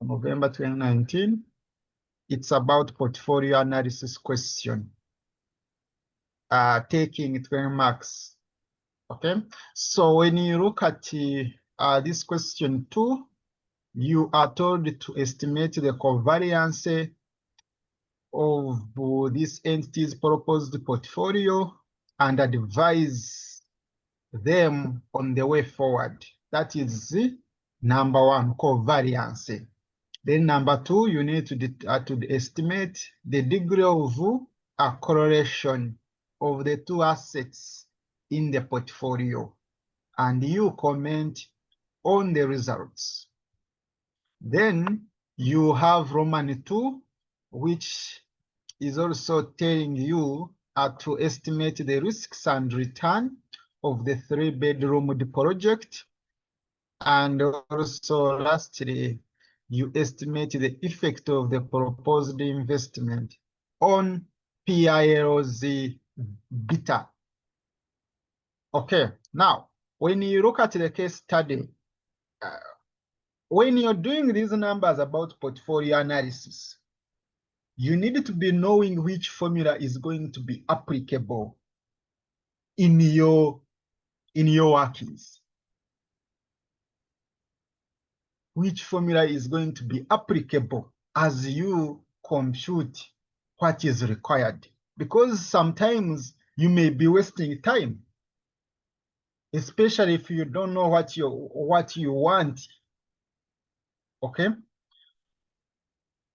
November 2019. It's about portfolio analysis question. Taking 20 marks. Okay, so when you look at this question 2, you are told to estimate the covariance of this entity's proposed portfolio and advise them on the way forward. That is number 1, covariance. Then number 2, you need to estimate the degree of correlation of the two assets in the portfolio, and you comment on the results. Then you have Roman 2, which is also telling you to estimate the risks and return of the 3-bedroom project. And also lastly, you estimate the effect of the proposed investment on PIL's beta. Okay, now when you look at the case study, when you're doing these numbers about portfolio analysis, you need to be knowing which formula is going to be applicable in your workings. Which formula is going to be applicable as you compute what is required. Because sometimes you may be wasting time, especially if you don't know what you want. Okay?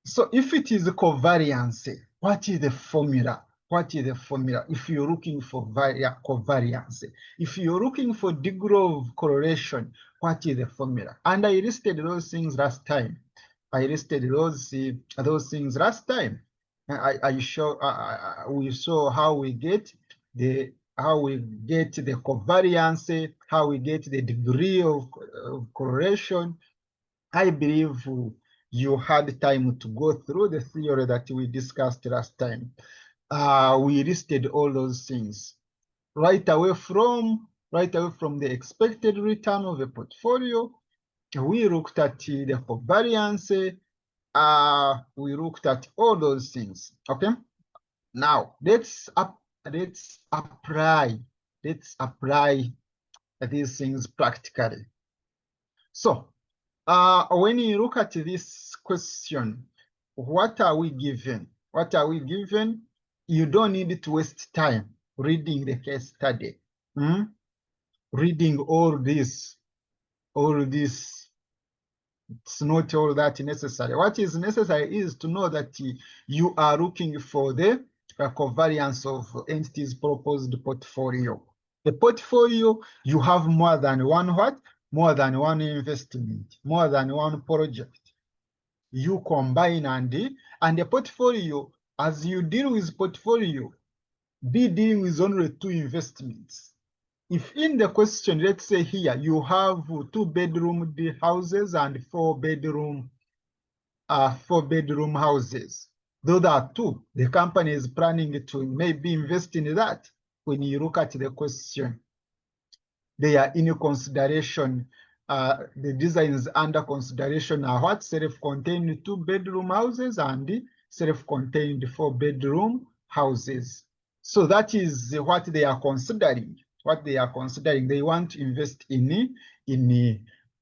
So if it is covariance, what is the formula? What is the formula if you're looking for covariance? If you're looking for degree of correlation, what is the formula? And I listed those things last time. We saw how we get the covariance, how we get the degree of correlation. I believe you had time to go through the theory that we discussed last time. We listed all those things right away from the expected return of a portfolio. We looked at the covariance. We looked at all those things. Okay. Now let's apply these things practically. So when you look at this question, what are we given? What are we given? You don't need to waste time reading the case study. Reading all this. It's not all that necessary. What is necessary is to know that you are looking for the covariance of entities' proposed portfolio. The portfolio, you have more than one what? More than one investment, more than one project. You combine and the portfolio, as you deal with portfolio, be dealing with only 2 investments. If in the question, let's say here, you have 2-bedroom houses and 4-bedroom houses. Those are 2. The company is planning to maybe invest in that. When you look at the question, they are in consideration. The designs under consideration are what? Self-contained 2-bedroom houses and self-contained 4-bedroom houses. So that is what they are considering. They want to invest in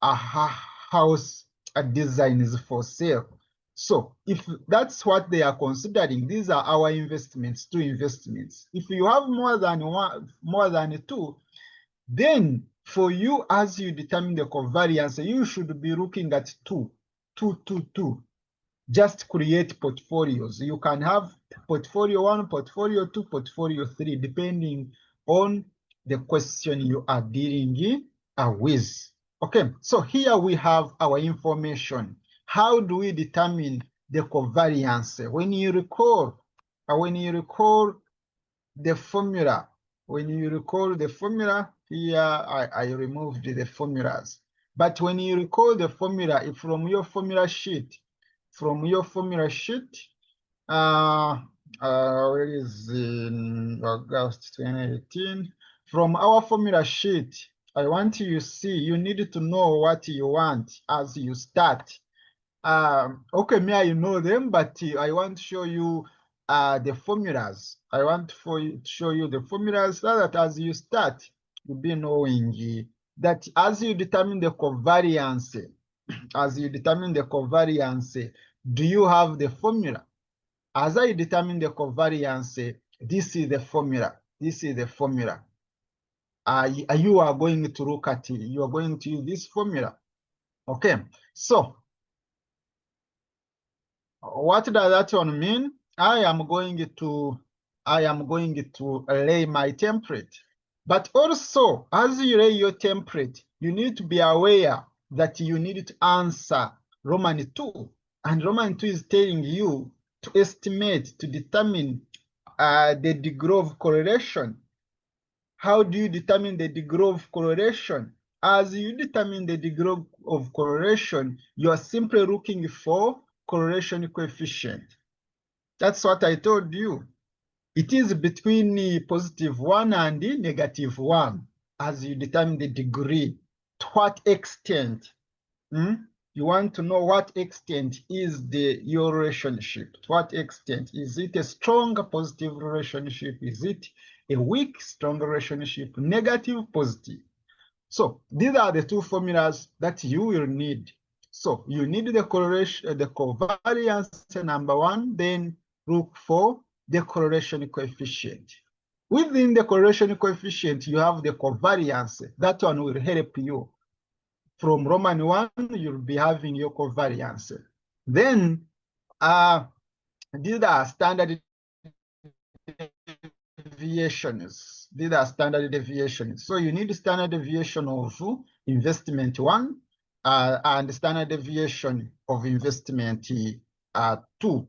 a house designs for sale. So if that's what they are considering, these are our investments, 2 investments. If you have more than 2, then for you, as you determine the covariance, you should be looking at 2. Just create portfolios. You can have portfolio 1, portfolio 2, portfolio 3, depending on the question you are dealing with. Okay, so here we have our information. How do we determine the covariance? When you recall the formula, here I removed the formulas. But when you recall the formula from your formula sheet, where is in August 2018? From our formula sheet, I want you to see, you need to know what you want as you start. Okay, me, I know them, but I want to show you the formulas. I want to show you the formulas so that as you start, you'll be knowing that as you determine the covariance, do you have the formula? As I determine the covariance, this is the formula. This is the formula. You are going to look at it. You are going to use this formula. Okay, so what does that one mean? I am going to lay my template. But also, as you lay your template, you need to be aware that you need to answer Roman 2. And Roman 2 is telling you to estimate, to determine the degree of correlation. How do you determine the degree of correlation? As you determine the degree of correlation, you are simply looking for correlation coefficient. That's what I told you. It is between +1 and -1 as you determine the degree. To what extent? You want to know what extent is your relationship. To what extent? Is it a strong positive relationship? Is it a weak strong relationship? Negative, positive. So these are the two formulas that you will need. So you need the correlation, the covariance number 1, then look for the correlation coefficient. Within the correlation coefficient, you have the covariance. That one will help you. From Roman 1, you'll be having your covariance. Then these are standard deviations. These are standard deviations. So you need standard deviation of investment 1 and standard deviation of investment 2.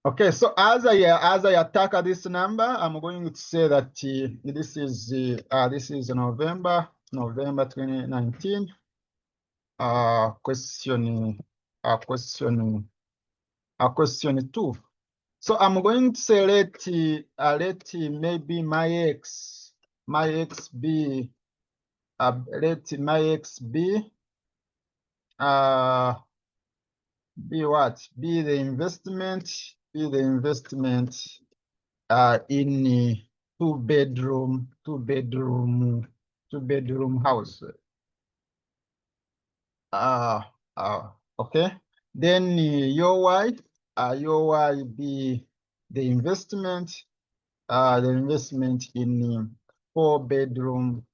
Okay, so as I attack this number, I'm going to say that this is November 2019. Question 2. So I'm going to say let maybe my x be let my x be what? Be the investment in two bedroom house. Okay. Then your y be the investment in four bedroom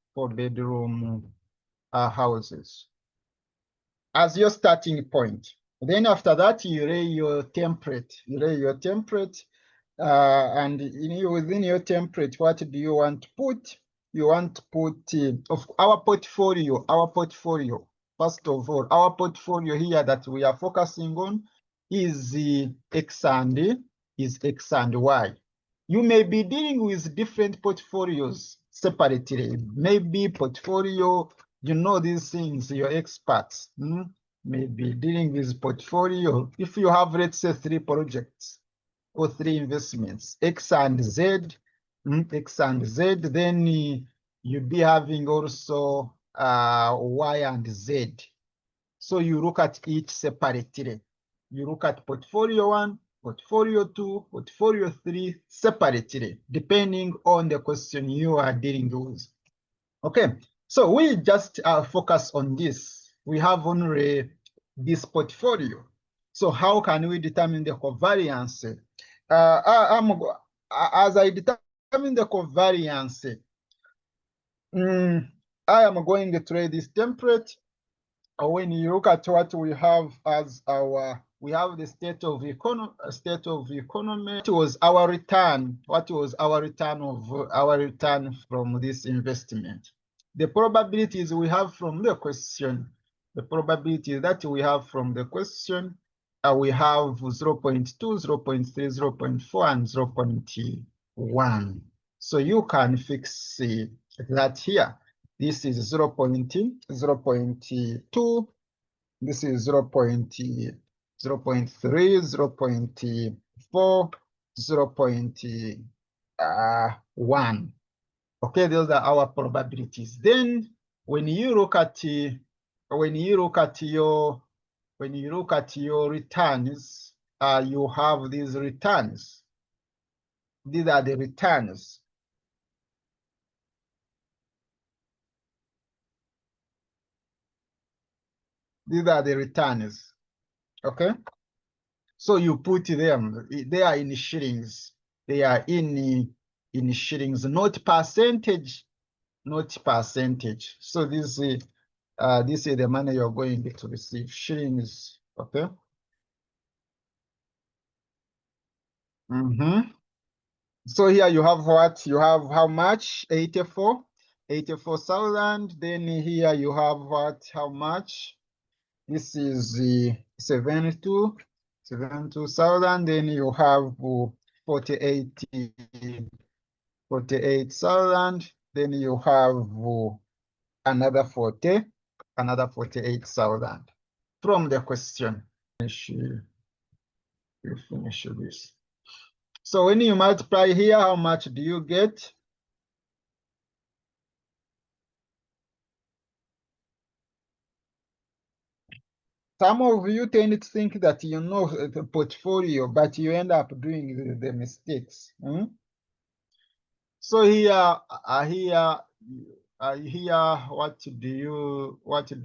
houses as your starting point. Then after that, you lay your template. And within your template, what do you want to put? You want to put of our portfolio. First of all, our portfolio here that we are focusing on is X and Y. You may be dealing with different portfolios separately. Maybe portfolio, you know these things, you're experts. Maybe dealing with portfolio. If you have, let's say, 3 projects or 3 investments, X and Z, then you'll be having also Y and Z. So you look at each separately. You look at portfolio 1, portfolio 2, portfolio 3 separately, depending on the question you are dealing with. Okay, so we just focus on this. We have only this portfolio. So how can we determine the covariance? As I determine the covariance, I am going to try this template. When you look at what we have as we have the state of economy. What was our return? What was our return from this investment? The probabilities we have from the question. The probability that we have from the question, we have 0.2, 0.3, 0.4, and 0.1. So you can fix that here. This is 0.2, this is 0.3, 0.4, 0.1. Okay, those are our probabilities. Then when you look at your when you look at your returns, you have these returns. These are the returns. These are the returns. Okay. So you put them, they are in shillings. They are in shillings, not percentage, not percentage. So this is the money you're going to receive, shillings. Okay. So here you have what? You have how much? 84,000. Then here you have what? How much? This is the 72,000. Then you have 48,000. Then you have another 48,000 from the question. You finish this. So when you multiply here, how much do you get? Some of you tend to think that you know the portfolio, but you end up doing the mistakes. So here, what do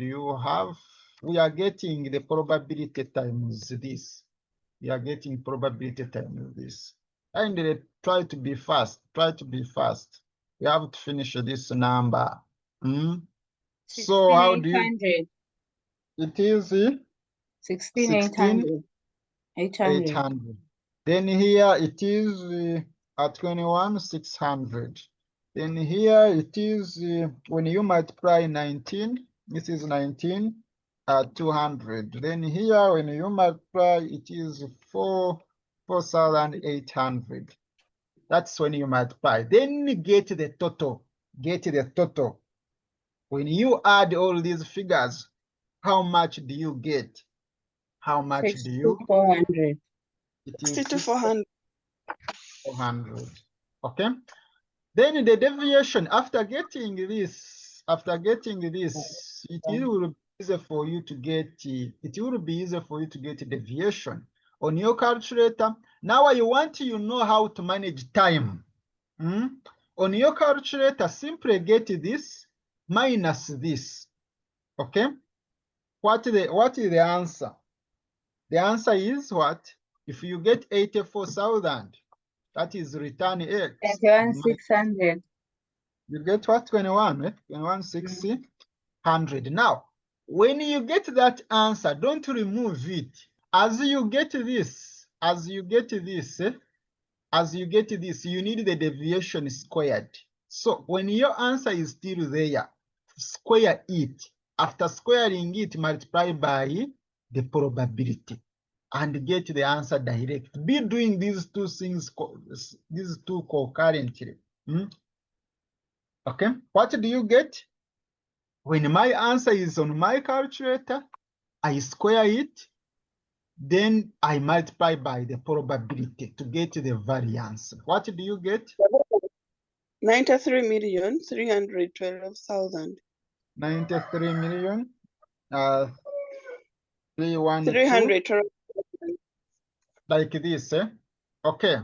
you have? We are getting the probability times this. We are getting probability times this. And try to be fast. Try to be fast. We have to finish this number. So how do you? It is 16,800. 800. Then here it is 21,600. Then here it is when you multiply 19, this is 19, 200. Then here when you multiply, it is 4,800. That's when you multiply. Then get the total. Get the total. When you add all these figures, how much do you get? How much do you? 400. It is 62,400. 400. Okay. Then the deviation, after getting this, it will be easier for you to get. It will be easier for you to get deviation on your calculator. Now you know how to manage time. On your calculator, simply get this minus this. Okay. What is the answer? The answer is what? If you get 84,000, that is return X. 21,600. You get what? 21,600. Now, when you get that answer, don't remove it. As you get this, you need the deviation squared. So when your answer is still there, square it. After squaring it, multiply by the probability and get the answer direct. Be doing these two things, these two concurrently. Okay, what do you get? When my answer is on my calculator, I square it, then I multiply by the probability to get the variance. What do you get? 93,312,000. 93,312,000. Like this, Okay.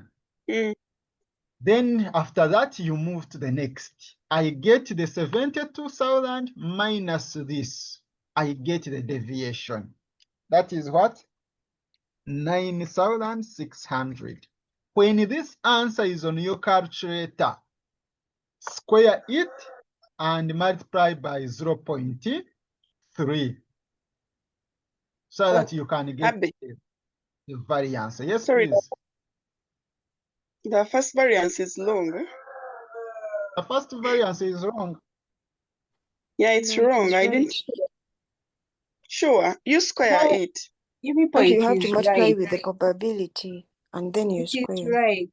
Then after that, you move to the next. I get the 72,000 minus this. I get the deviation. That is what? 9,600. When this answer is on your calculator, square it and multiply by 0.3 so that you can get the variance. Yes, sorry, please. The first variance is long. The first variance is wrong. Yeah, it's wrong. I didn't. Sure, you square it. You have to multiply with the probability and then you square. It's right.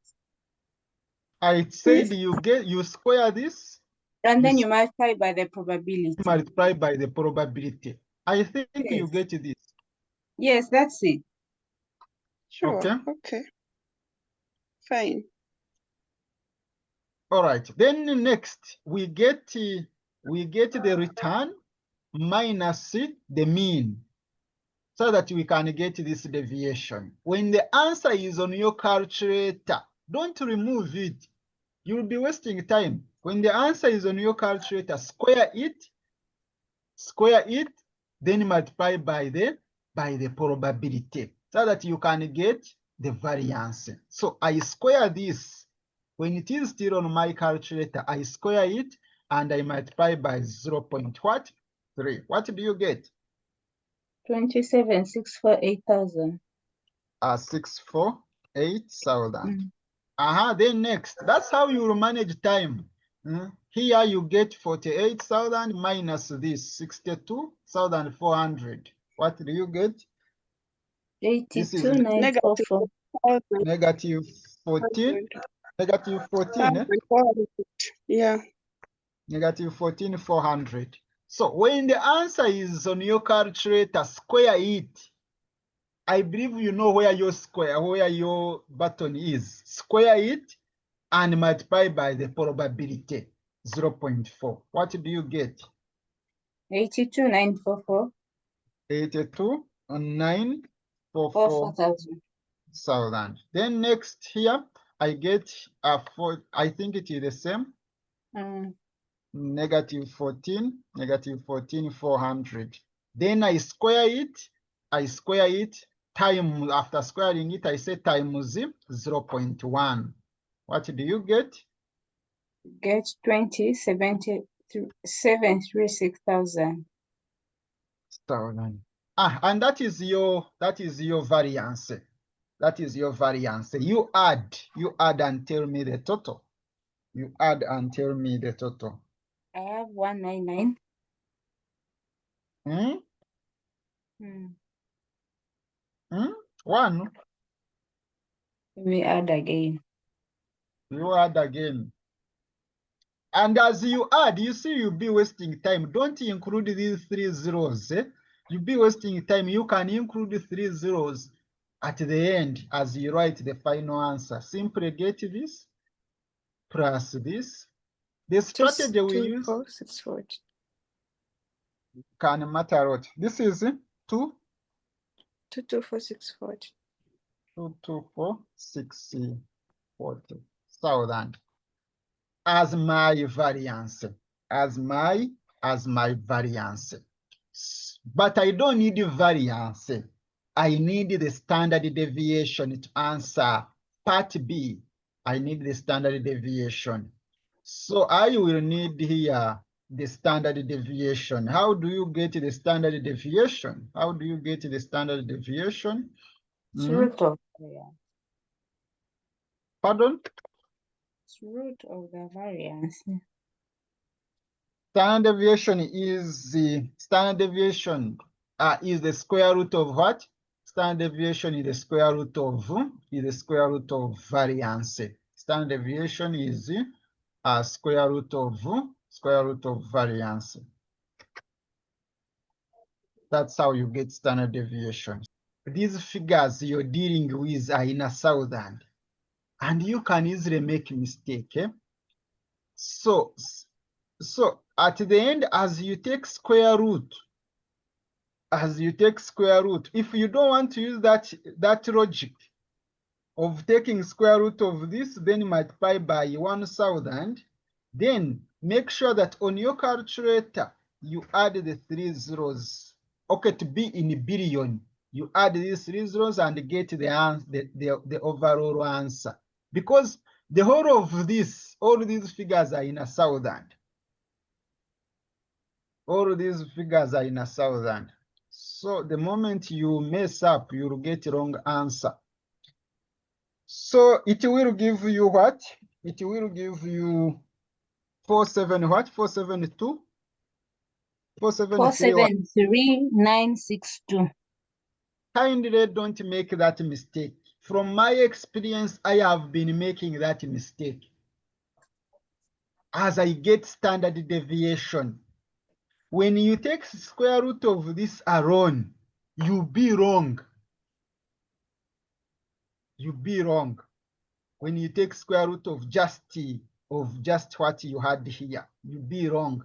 I said you square this. And then you multiply by the probability. Multiply by the probability. I think you get this. Yes, that's it. Sure. Okay. Fine. All right. Then next we get the return minus the mean. so that we can get this deviation. When the answer is on your calculator, don't remove it. You'll be wasting time. When the answer is on your calculator, square it, then multiply by the probability so that you can get the variance. So I square this. When it is still on my calculator, I square it and I multiply by 0.3. What do you get? 27,648,000. 648,000. Then next, that's how you will manage time. Here you get 48,000 minus this 62,400. What do you get? This is 82,944. negative 14. Negative 14, eh? Yeah. Negative 14,400. So when the answer is on your calculator, square it. I believe you know where your button is. Square it and multiply by the probability, 0.4. What do you get? 82,944. 82,944,000. 4,000. Then next here, I get I think it is the same. Negative 14,400. Then I square it. After squaring it, I say times 0.1. What do you get? Get 736,000. And that is your variance. That is your variance. You add and tell me the total. You add and tell me the total. I have 199. One. We add again. You add again. And as you add, you see you'll be wasting time. Don't include these 3 zeros. You'll be wasting time. You can include 3 zeros at the end as you write the final answer. Simply get this plus this. The strategy we use 224,640. can matter what. This is 224,640. 224,640,000 as my variance, as my variance. But I don't need variance. I need the standard deviation to answer part B. I need the standard deviation. So I will need here the standard deviation. How do you get the standard deviation? How do you get the standard deviation? It's root of Pardon? It's root of the variance. Standard deviation is the square root of what? Standard deviation is the square root of variance. Standard deviation is a square root of variance. That's how you get standard deviation. These figures you're dealing with are in a thousand, and you can easily make a mistake. So at the end, as you take square root, if you don't want to use that logic of taking square root of this, then multiply by 1,000, then make sure that on your calculator, you add the 3 zeros. Okay, to be in billion, you add these 3 zeros and get the overall answer. Because the whole of this, all these figures are in 1,000. All these figures are in 1,000. So the moment you mess up, you'll get wrong answer. So it will give you what? It will give you 472? 473,962. Kindly don't make that mistake. From my experience, I have been making that mistake. As I get standard deviation, when you take square root of this alone, you'll be wrong. You'll be wrong. When you take square root of just what you had here, you'll be wrong.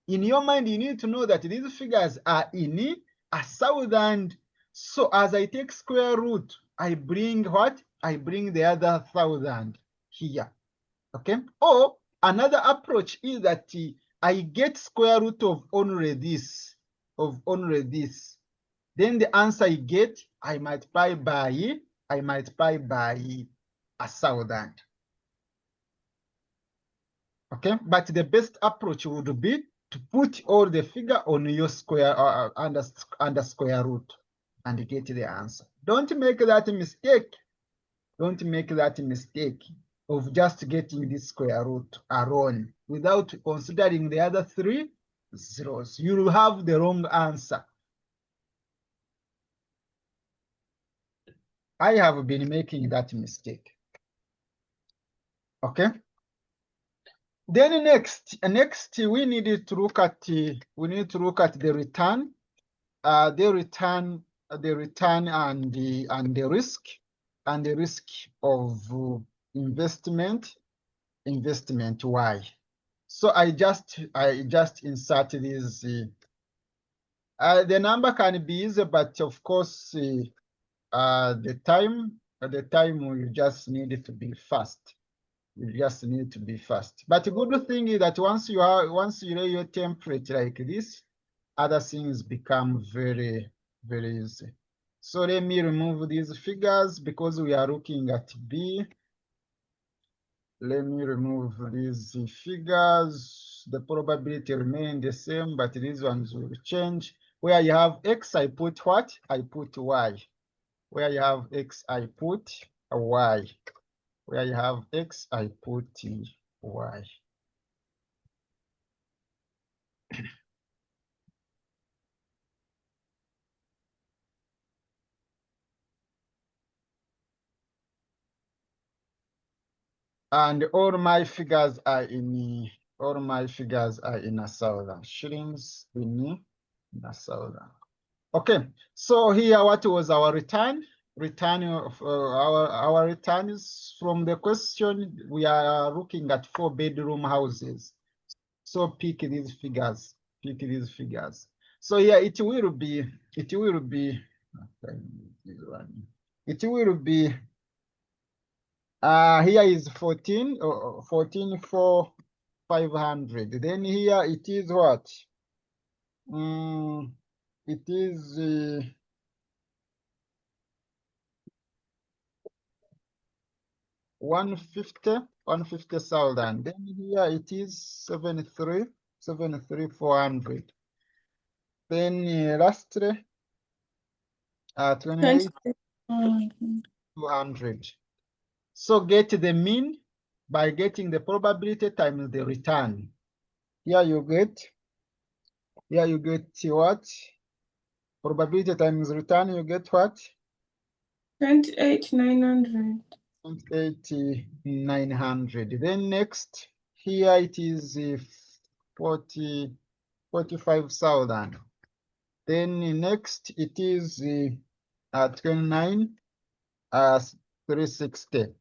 In your mind, you need to know that these figures are in 1,000. So as I take square root, I bring what? I bring the other 1,000 here. Okay. Or another approach is that I get square root of only this, Then the answer I get, I multiply by 1,000. Okay, but the best approach would be to put all the figure on your square under square root and get the answer. Don't make that mistake. Don't make that mistake of just getting this square root alone without considering the other 3 zeros. You will have the wrong answer. I have been making that mistake. Okay. Then next we need to look at the return, the return and the risk of investment Y. So I just insert this. The number can be easy, but of course the time you just need it to be fast. You just need to be fast. But the good thing is that once you lay your template like this, other things become very, very easy. So let me remove these figures because we are looking at B. Let me remove these figures. The probability remain the same, but these ones will change. Where you have X, I put what? I put Y. Where you have X, I put a Y. Where you have X, I put Y. And all my figures are in 1,000 shillings in 1,000. Okay, so here what was our return? Return of our returns from the question. We are looking at 4-bedroom houses. So pick these figures. So here it will be here is 14,500. Then here it is what? It is 150,000. Then here it is 73,400. Then lastly 28,200. So get the mean by getting the probability times the return. Here you get what? Probability times return, you get what? 28,900. 28,900. Then next, here it is 45,000. Then next it is 29,360.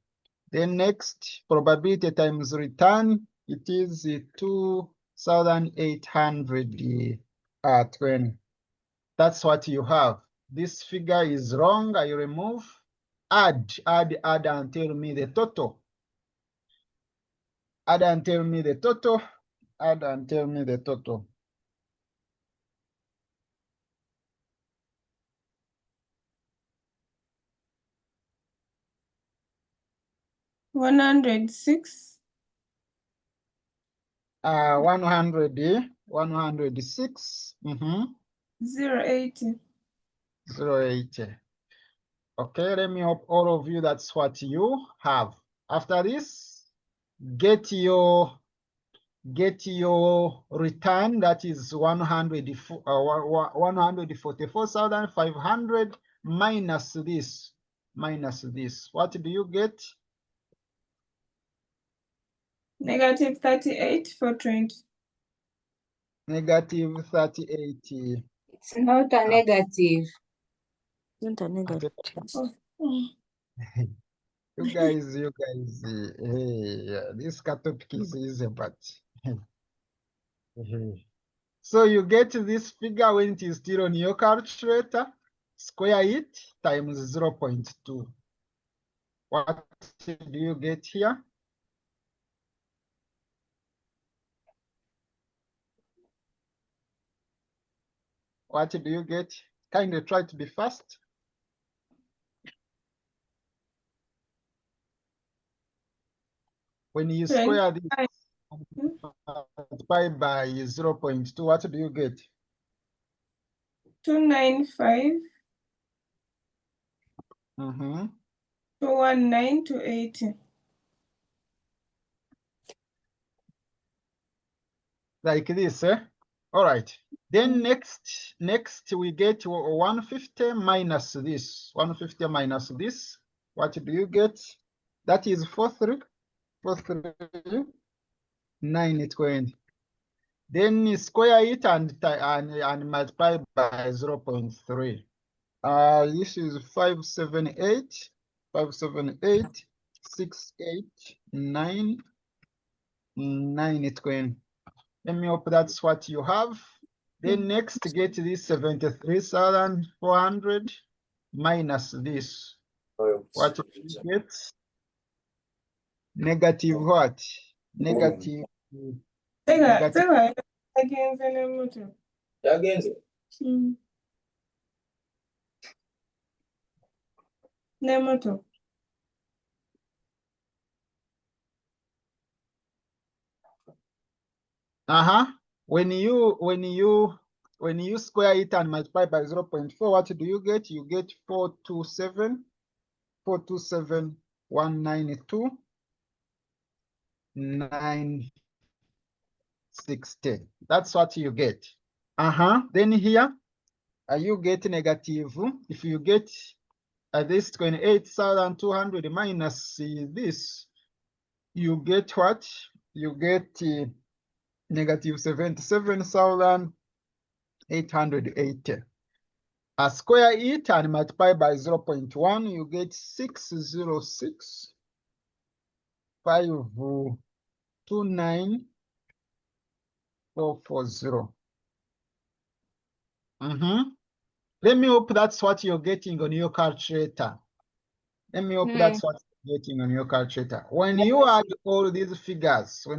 Then next, probability times return, it is 2,820. That's what you have. This figure is wrong. I remove. Add and tell me the total. Add and tell me the total. 106. 106. 080. 080. Okay, let me hope all of you that's what you have. After this, get your return, that is 144,500 minus this. What do you get? Negative 38,420. Negative 38. It's not a negative. Not a negative. You guys, hey, this topic is easy, but so you get this figure when it is still on your calculator. square it times 0.2. What do you get here? What do you get? Kindly try to be fast. When you square this multiply by 0.2, what do you get? 295, Mm-hmm. 219, 280. Like this, eh? All right. Then next we get 150 minus this. 150 minus this. What do you get? That is 920. Then you square it and multiply by 0.3. This is 578, 578, 689, 920. Let me hope that's what you have. Then next get this 73,400 minus this. What do you get? Negative what? Negative. Negative. Nemoto. When you square it and multiply by 0.4, what do you get? You get 427,192, 960. That's what you get. Then here, you get negative. If you get this 28,200 minus this, you get what? You get negative 77,880. Square it and multiply by 0.1, you get 606, 529, 440. Let me hope that's what you're getting on your calculator. Let me hope that's what you're getting on your calculator. When you add all these figures, what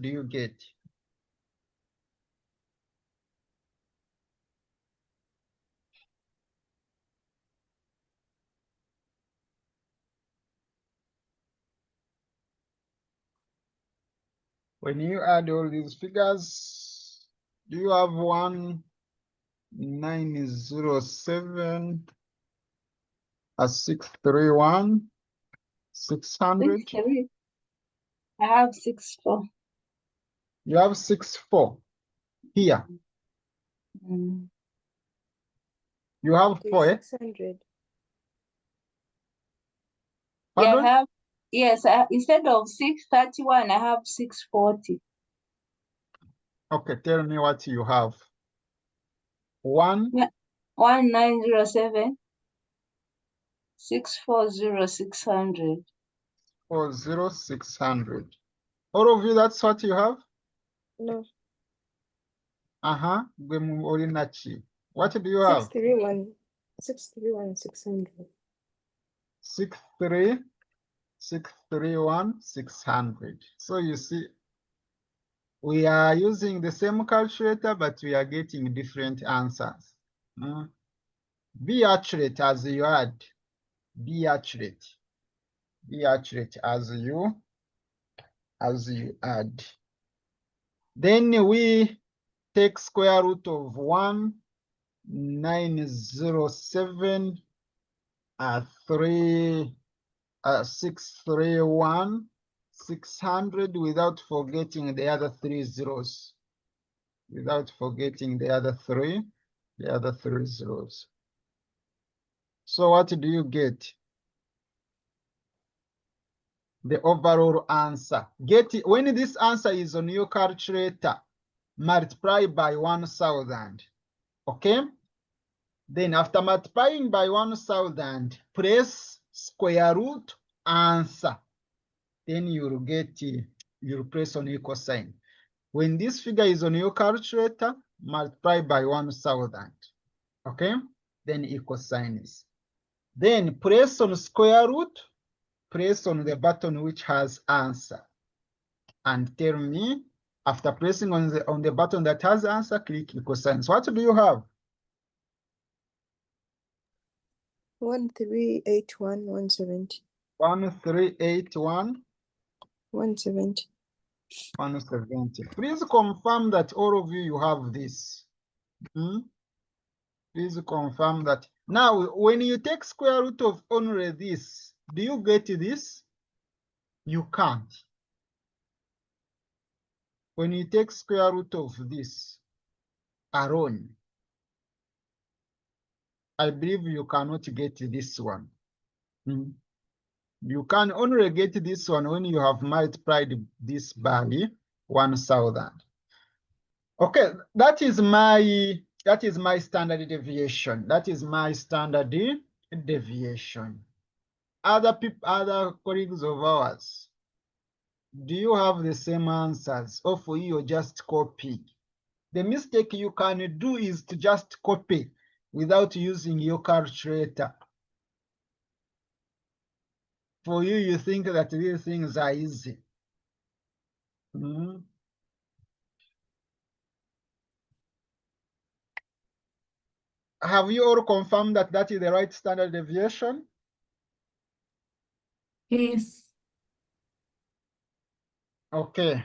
do you get? When you add all these figures, do you have 1907, 631, 600? I have 64. You have 64 here. You have 4, eh? 600. Yeah, Pardon? I have, yes, instead of 631, I have 640. Okay, tell me what you have. 1907, 640, 600. 40600. All of you, that's what you have? No. What do you have? 631. 631, 600. 631, 600. So you see, we are using the same calculator, but we are getting different answers. Be accurate as you add. Be accurate. Be accurate as you add. Then we take square root of 1907 631 600 without forgetting the other 3 zeros. Without forgetting the other three zeros. So what do you get? The overall answer. Get it when this answer is on your calculator, multiply by 1000. Okay? Then after multiplying by 1000, press square root answer. Then you'll get, you'll press on equal sign. When this figure is on your calculator, multiply by 1000. Okay, then equal signs. Then press on square root, press on the button which has answer, and tell me, after pressing on the button that has answer, click equal signs. What do you have? 1381 170 1381 170. 170. Please confirm that all of you have this. Please confirm that. Now, when you take square root of only this, do you get this? You can't. When you take square root of this alone, I believe you cannot get this one. You can only get this one when you have multiplied this by 1000. Okay, that is my standard deviation. That is my standard deviation. Other colleagues of ours, do you have the same answers, or for you just copy? The mistake you can do is to just copy without using your calculator. For you, you think that these things are easy. Have you all confirmed that that is the right standard deviation? Yes. Okay.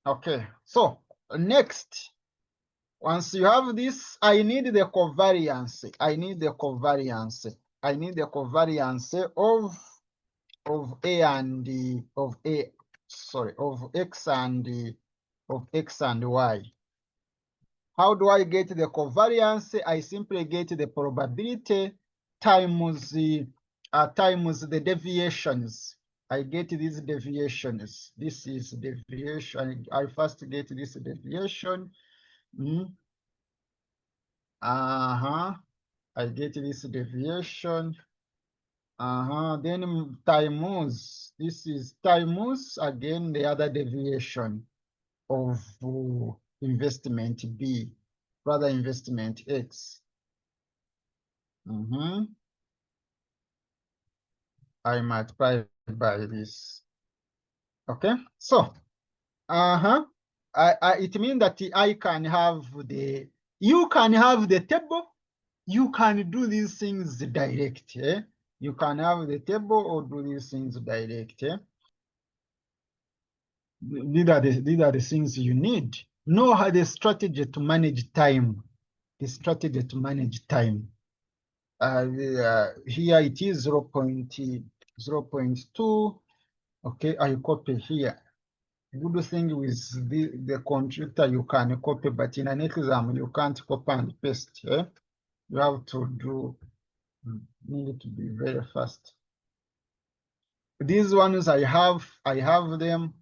Okay. So next, once you have this, I need the covariance. I need the covariance. I need the covariance of A and of X and Y. How do I get the covariance? I simply get the probability times the deviations. I get these deviations. This is deviation. I first get this deviation. I get this deviation. Then times, this is times again the other deviation of investment B, rather investment X. I multiply by this. Okay, so it means that I can have you can have the table, you can do these things direct. You can have the table or do these things direct. These are the things you need. Know how the strategy to manage time. The strategy to manage time. Here it is 0.2. Okay, I copy here. Good thing with the computer, you can copy, but in an exam, you can't copy and paste. You have to need to be very fast. These ones I have them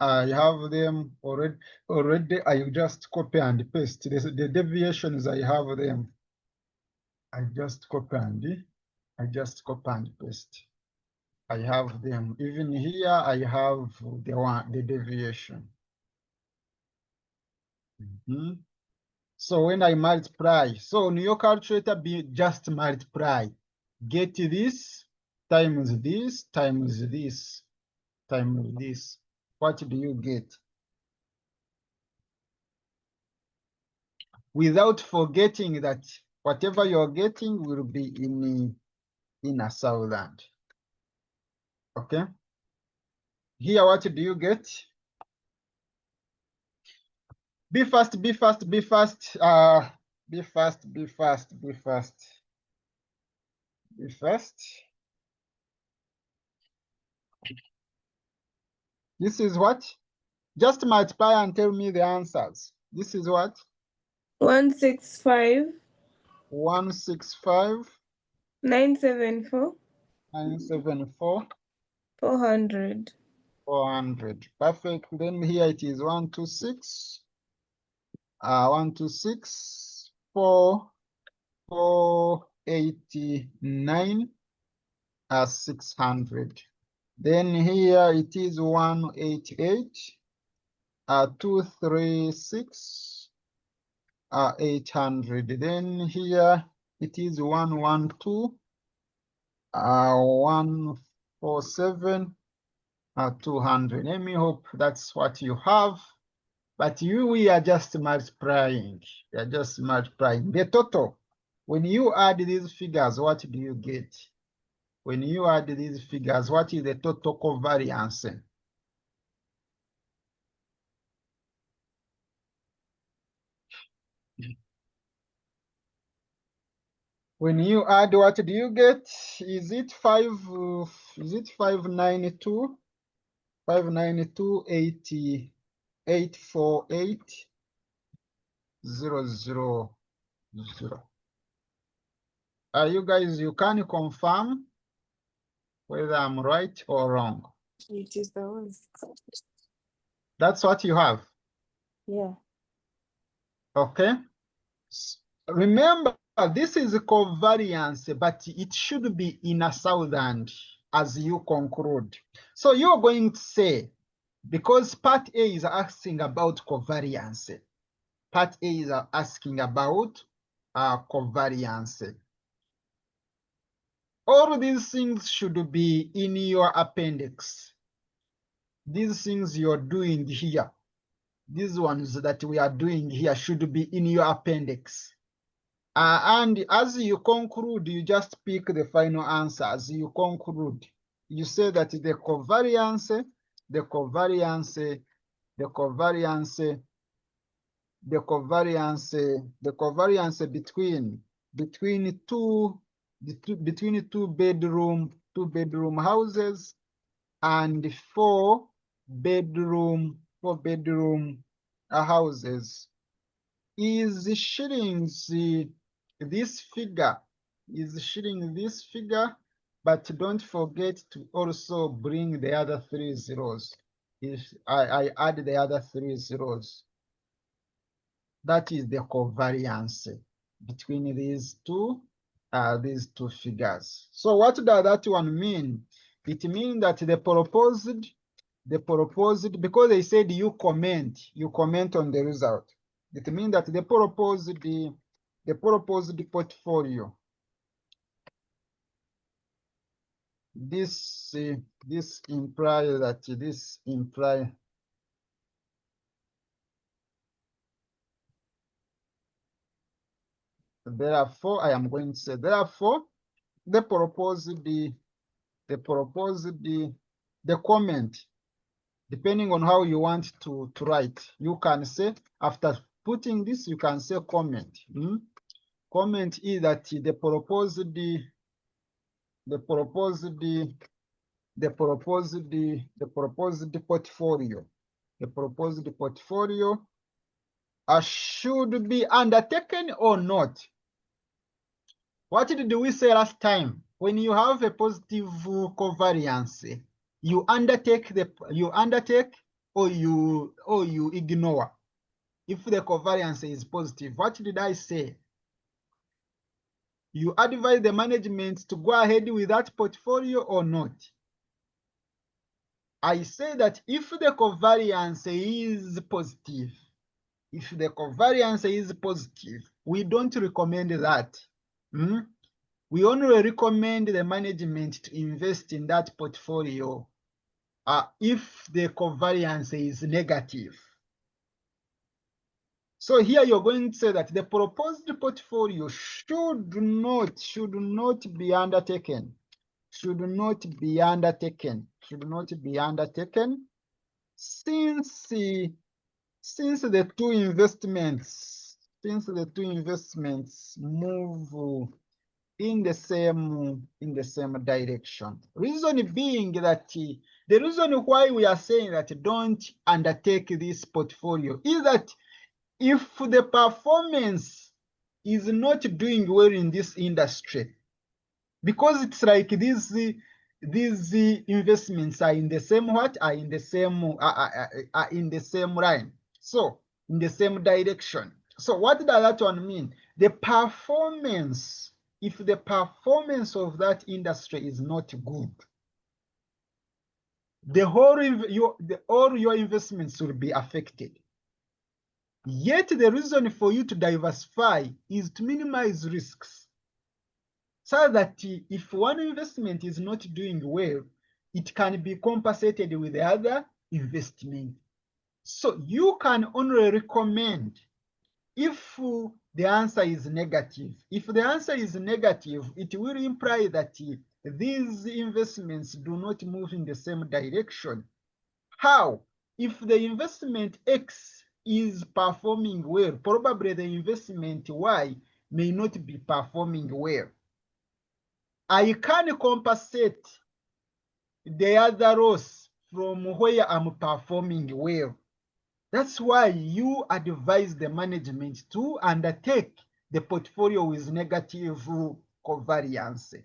already. I just copy and paste. The deviations I have them. I just copy and paste. I have them. Even here, I have the deviation. So when I multiply, so on your calculator, just multiply. Get this times this times this times this. What do you get? Without forgetting that whatever you're getting will be in 1000. Okay. Here, what do you get? Be fast, be fast, be fast. Be fast, be fast, be fast. Be fast. This is what? Just multiply and tell me the answers. This is what? 165 165 974 974 400. 400. Perfect. Then here it is 126 126 489 600. Then here it is 188 236 800. Then here It is 112, 147, 200. Let me hope that's what you have. But we are just multiplying. We are just multiplying. The total, when you add these figures, what do you get? When you add these figures, what is the total covariance? When you add, what do you get? Is it 592? 592, 848, 000. You guys, you can confirm whether I'm right or wrong. It is the one. That's what you have. Yeah. Okay. Remember, this is covariance, but it should be in a thousand as you conclude. So you're going to say, because part A is asking about covariance, part A is asking about covariance. All these things should be in your appendix. These things you're doing here, these ones that we are doing here should be in your appendix. And as you conclude, you just pick the final answer. As you conclude, you say that the covariance between two bedroom houses and four bedroom houses is showing this figure, but don't forget to also bring the other 3 zeros. If I add the other 3 zeros, that is the covariance between these two figures. So what does that one mean? It means that the proposed, because they said you comment on the result. It means that the proposed portfolio, this implies that therefore I am going to say therefore the comment, depending on how you want to write, you can say after putting this, you can say comment. Comment is that the proposed portfolio should be undertaken or not. What did we say last time? When you have a positive covariance, you undertake or you ignore. If the covariance is positive, what did I say? You advise the management to go ahead with that portfolio or not. I say that if the covariance is positive, we don't recommend that. We only recommend the management to invest in that portfolio if the covariance is negative. So here you're going to say that the proposed portfolio should not be undertaken. Since the two investments move in the same direction. Reason being that the reason why we are saying that don't undertake this portfolio is that if the performance is not doing well in this industry, because it's like these investments are in the same line, so in the same direction. So what does that one mean? The performance, if the performance of that industry is not good, all your investments will be affected. Yet the reason for you to diversify is to minimize risks. so that if one investment is not doing well, it can be compensated with the other investment. So you can only recommend if the answer is negative. If the answer is negative, it will imply that these investments do not move in the same direction. How? If the investment X is performing well, probably the investment Y may not be performing well. I can compensate the other loss from where I'm performing well. That's why you advise the management to undertake the portfolio with negative covariance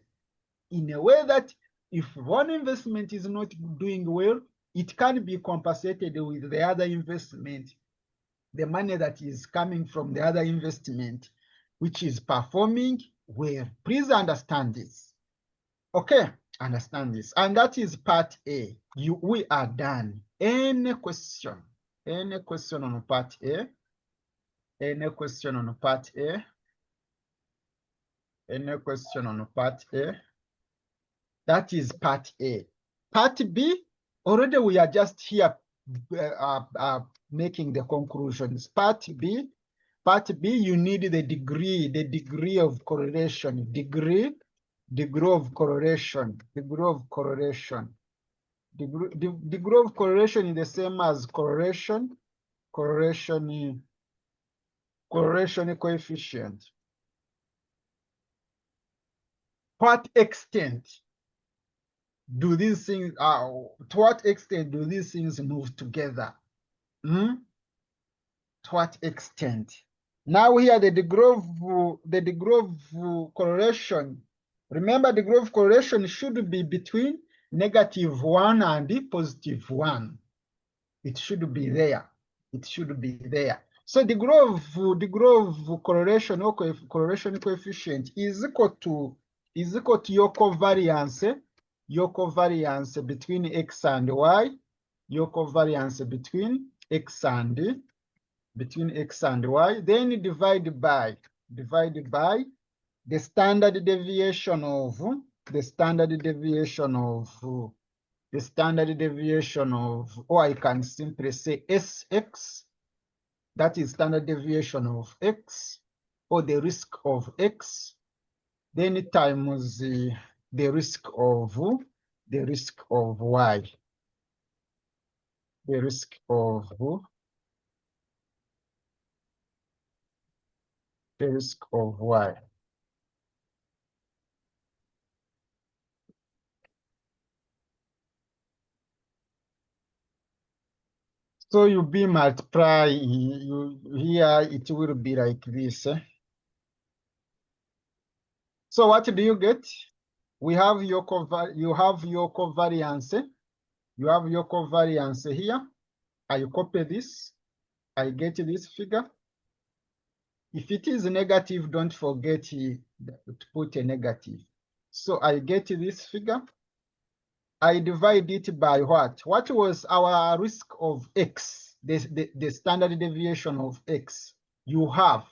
in a way that if one investment is not doing well, it can be compensated with the other investment, the money that is coming from the other investment, which is performing well. Please understand this. Okay, understand this. And that is part A. We are done. Any question? Any question on part A? Any question on part A? Any question on part A? That is part A. Part B, already we are just here making the conclusions. Part B, you need the degree of correlation, degree of correlation, degree of correlation. Degree of correlation is the same as correlation coefficient. What extent do these things, to what extent do these things move together? To what extent? Now here the degree of correlation. Remember, the degree of correlation should be between -1 and +1. It should be there. It should be there. So the degree of correlation or correlation coefficient is equal to your covariance between X and Y, your covariance between X and Y, then divide by the standard deviation of or I can simply say SX, that is standard deviation of X, or the risk of X, then times the risk of Y, the risk of Y. So you be multiply, here it will be like this. So what do you get? We have your covariance. You have your covariance here. I copy this. I get this figure. If it is negative, don't forget to put a negative. So I get this figure. I divide it by what? What was our risk of X? The standard deviation of X. You have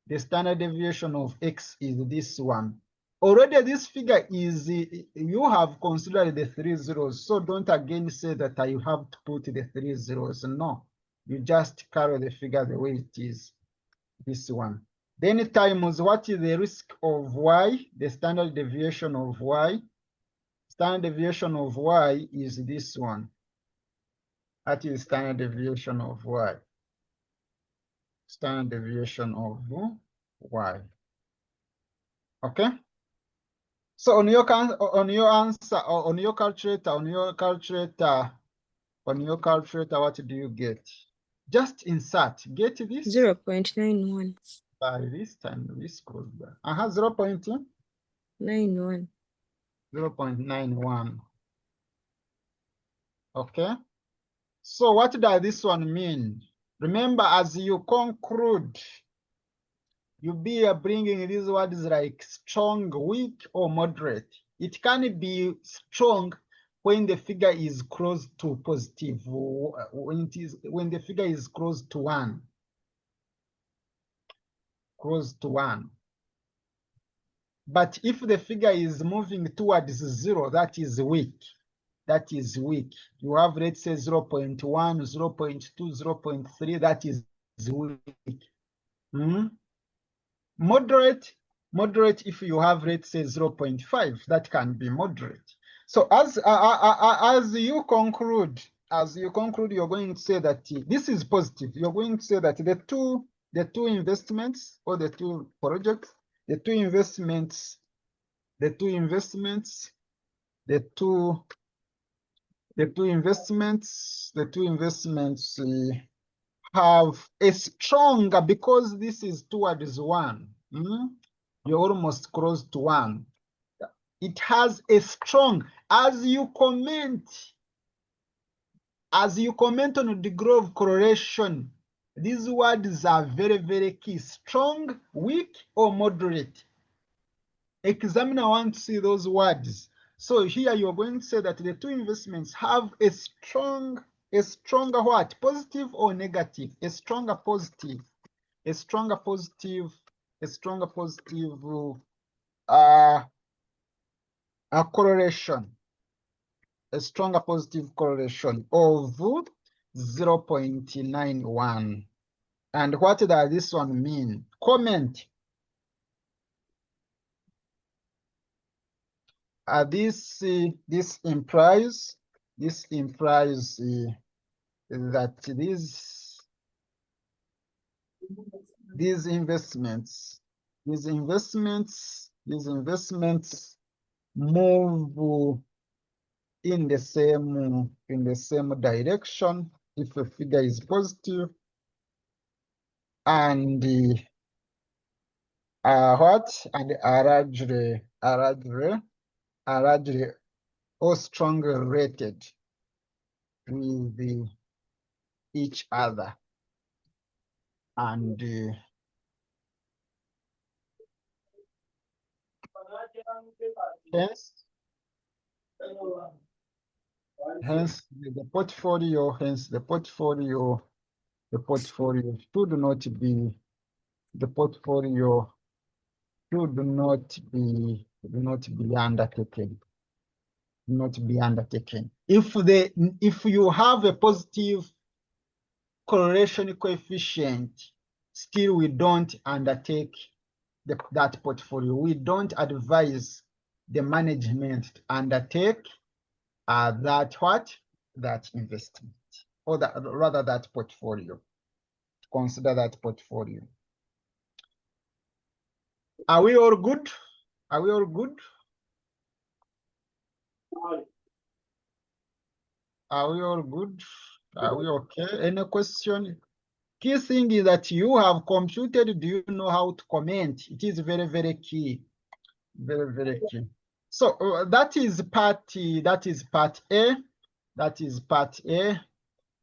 the standard deviation of X is this one. Already this figure is, you have considered the 3 zeros. So don't again say that you have to put the 3 zeros. No, you just carry the figure the way it is, this one. Then times what is the risk of Y, the standard deviation of Y. Standard deviation of Y is this one. That is standard deviation of Y. Standard deviation of Y. Okay. So on your answer, or on your calculator, what do you get? Just insert. Get this 0.91. by this time. This goes back. 0.91. 0.91. Okay. So what does this one mean? Remember, as you conclude, you be bringing these words like strong, weak, or moderate. It can be strong when the figure is close to positive, when the figure is close to 1. Close to 1. But if the figure is moving towards 0, that is weak. That is weak. You have, let's say, 0.1, 0.2, 0.3, that is weak. Moderate if you have, let's say, 0.5, that can be moderate. So as you conclude, you're going to say that this is positive. You're going to say that the two investments or the two projects, the two investments have a stronger, because this is towards 1. You're almost close to 1. It has a strong, as you comment on the degree of correlation, these words are very, very key. Strong, weak, or moderate. Examiner wants to see those words. So here you're going to say that the two investments have a stronger what? Positive or negative? A stronger positive correlation. A stronger positive correlation of 0.91. And what does this one mean? Comment. This implies that these investments move in the same direction if a figure is positive, and are largely or strongly related with each other, and hence the portfolio should not be undertaken. If you have a positive correlation coefficient, still we don't undertake that portfolio. We don't advise the management to undertake that investment, or rather that portfolio. Consider that portfolio. Are we all good? Are we all good? Are we all good? Are we okay? Any question? Key thing is that you have computed. Do you know how to comment? It is very, very key. Very, very key. So that is part A. That is part A.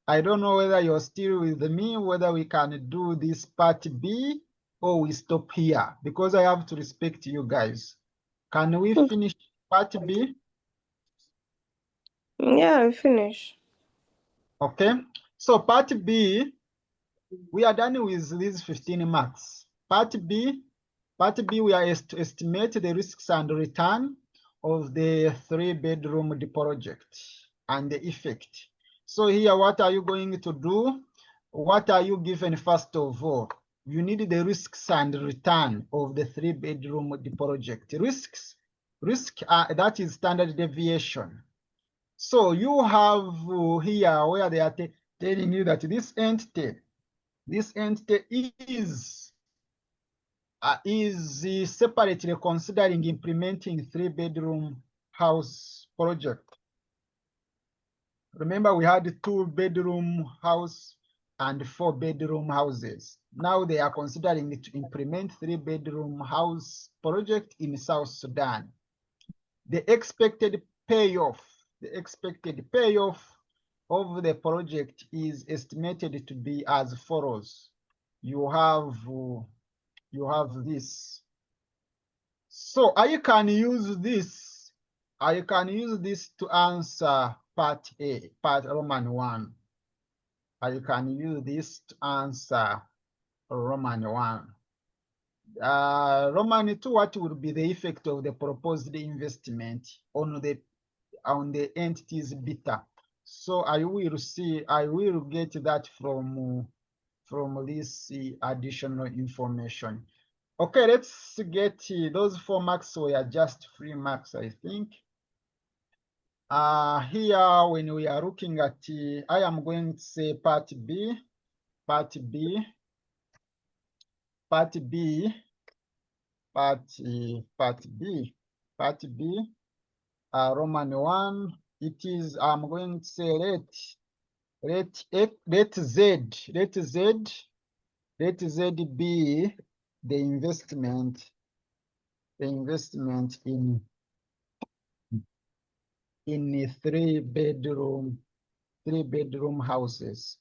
I don't know whether you're still with me, whether we can do this part B or we stop here, because I have to respect you guys. Can we finish part B? Yeah, I finish. Okay. So part B, we are done with these 15 marks. Part B, we are to estimate the risks and return of the 3-bedroom project and the effect. So here, what are you going to do? What are you given first of all? You need the risks and return of the 3-bedroom project. Risk, that is standard deviation. So you have here where they are telling you that this entity is separately considering implementing 3-bedroom house project. Remember, we had 2-bedroom house and 4-bedroom houses. Now they are considering to implement 3-bedroom house project in South Sudan. The expected payoff of the project is estimated to be as follows. You have this. So I can use this to answer part A, part Roman 1. I can use this to answer Roman 1. Roman 2, what would be the effect of the proposed investment on the entity's beta? So I will get that from this additional information. Okay, let's get those 4 marks were just 3 marks, I think. Here, when we are looking at, I am going to say part B, Roman 1, it is, I'm going to say let Z be the investment in 3-bedroom houses.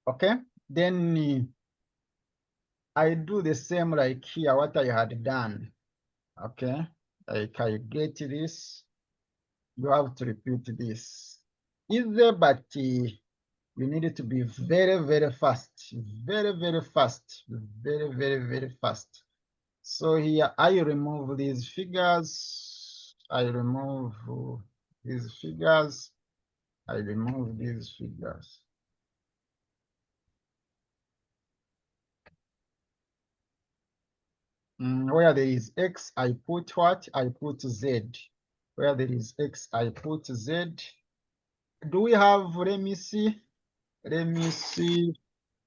Okay, then I do the same like here, what I had done. Okay, like I get this, you have to repeat this. Easy, but you need it to be very, very fast, very fast, very fast. So here I remove these figures, I remove these figures. Where there is X, I put what? I put Z. Where there is X, I put Z. Do we have, let me see.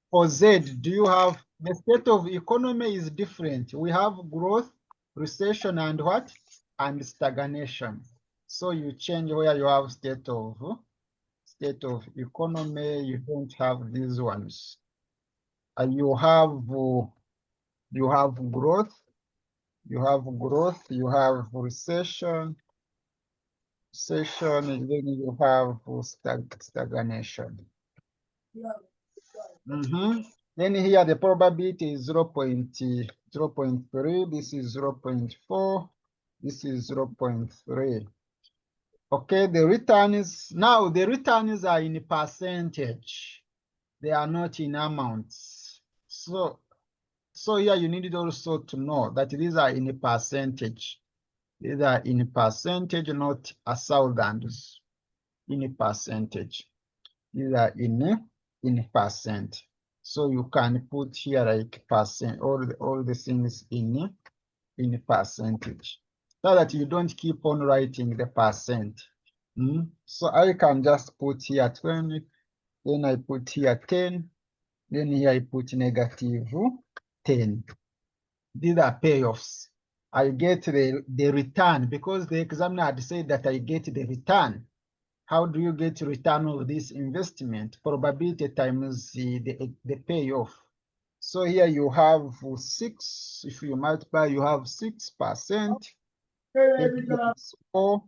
For Z, do you have, the state of economy is different. We have growth, recession, and what? And stagnation. So you change where you have state of economy, you don't have these ones. And you have growth, you have recession, and then you have stagnation. Then here the probability is 0.3, this is 0.4, this is 0.3. Okay, the returns, now the returns are in percentage. They are not in amounts. So here you need also to know that these are in percentage. These are in percentage, not a thousands. In percentage. These are in percent. So you can put here like percent, all the things in percentage, so that you don't keep on writing the percent. So I can just put here 20, then I put here 10, then here I put negative 10. These are payoffs. I get the return because the examiner had said that I get the return. How do you get return of this investment? Probability times the payoff. So here you have 6. If you multiply, you have 6%. Then here it's 4.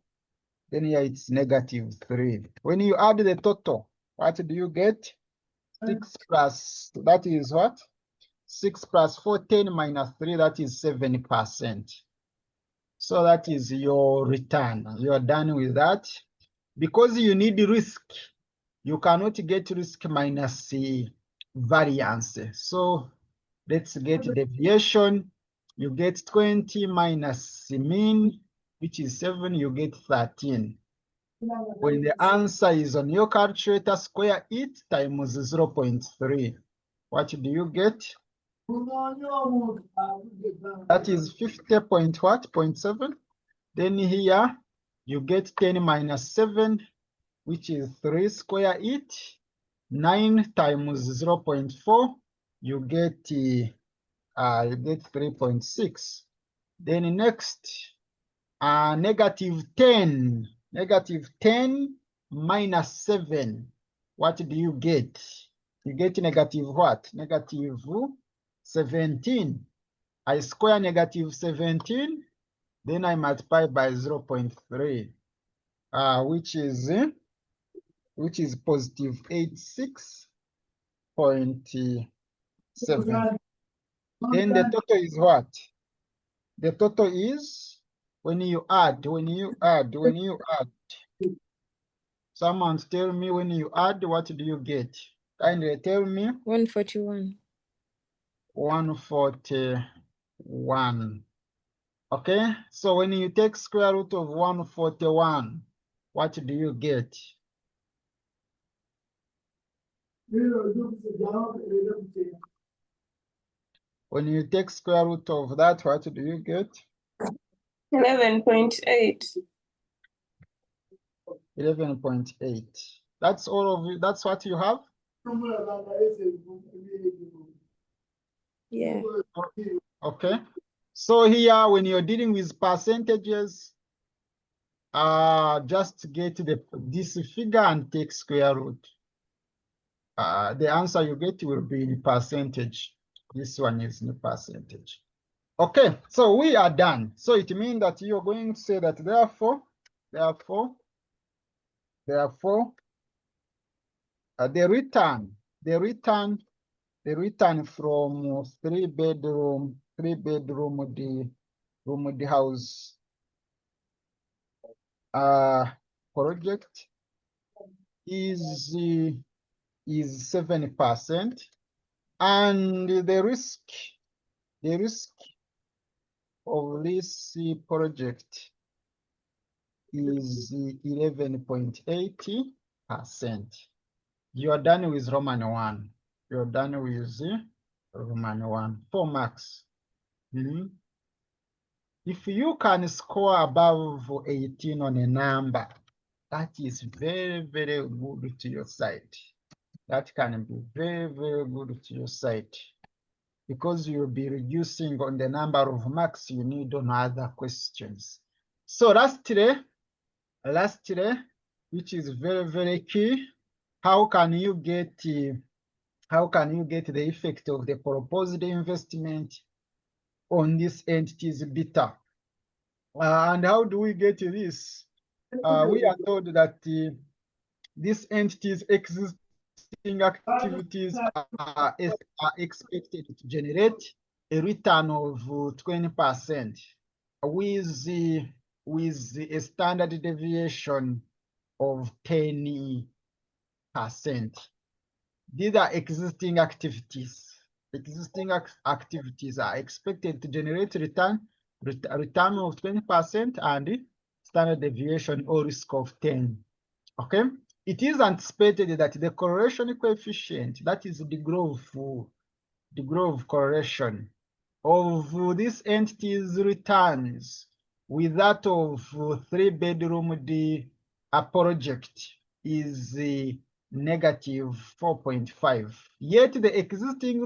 Then here it's negative 3. When you add the total, what do you get? 6 plus, that is what? 6 plus 4, 10 minus 3, that is 7%. So that is your return. You're done with that. Because you need risk, you cannot get risk minus variance. So let's get deviation. You get 20 minus mean, which is 7, you get 13. When the answer is on your calculator, square it times 0.3. What do you get? That is 50.7. Then here you get 10 minus 7, which is 3, square it. 9 times 0.4, you get 3.6. Then next, negative 10 minus 7. What do you get? You get negative what? Negative 17. I square negative 17, then I multiply by 0.3, which is positive 86.7. Then the total is what? The total is when you add. Someone tell me, when you add, what do you get? Kindly tell me. 141. 141. Okay, so when you take square root of 141, what do you get? When you take square root of that, what do you get? 11.8. 11.8. That's all of it. That's what you have? Yeah. Okay. So here, when you're dealing with percentages, just get this figure and take square root. The answer you get will be in percentage. This one is in percentage. Okay, so we are done. So it means that you're going to say that therefore, the return from three bedroom the house project is 7%, and the risk of this project is 11.80%. You are done with Roman 1. You're done with Roman 1. 4 marks. If you can score above 18 on a number, that is very, very good to your side. That can be very, very good to your side, because you'll be reducing on the number of marks you need on other questions. So lastly, which is very, very key, how can you get the effect of the proposed investment on this entity's beta? And how do we get this? We are told that this entity's existing activities are expected to generate a return of 20% with a standard deviation of 10%. These are existing activities. Existing activities are expected to generate return of 20% and standard deviation or risk of 10. Okay, it is anticipated that the correlation coefficient, that is the degree of correlation of this entity's returns with that of 3-bedroom project is negative 4.5. Yet the existing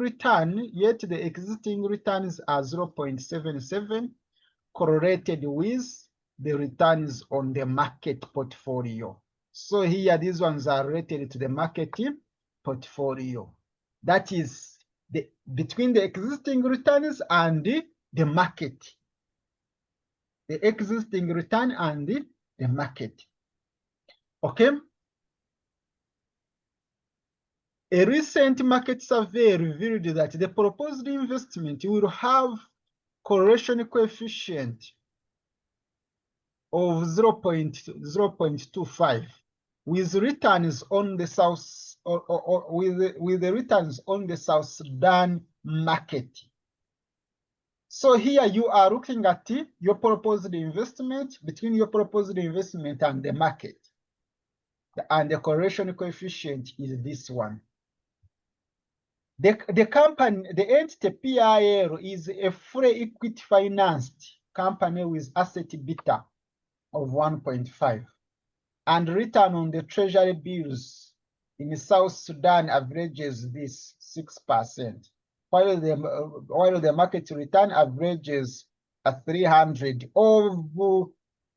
returns are 0.77 correlated with the returns on the market portfolio. So here these ones are related to the market portfolio. That is between the existing returns and the market. The existing return and the market. Okay. A recent market survey revealed that the proposed investment will have correlation coefficient of 0.25 with returns on the with the returns on the South Sudan market. So here you are looking at your proposed investment, between your proposed investment and the market. And the correlation coefficient is this one. The company, the entity PIL, is a fully equity financed company with asset beta of 1.5, and return on the treasury bills in South Sudan averages this 6%, while the market return averages a 300,000 of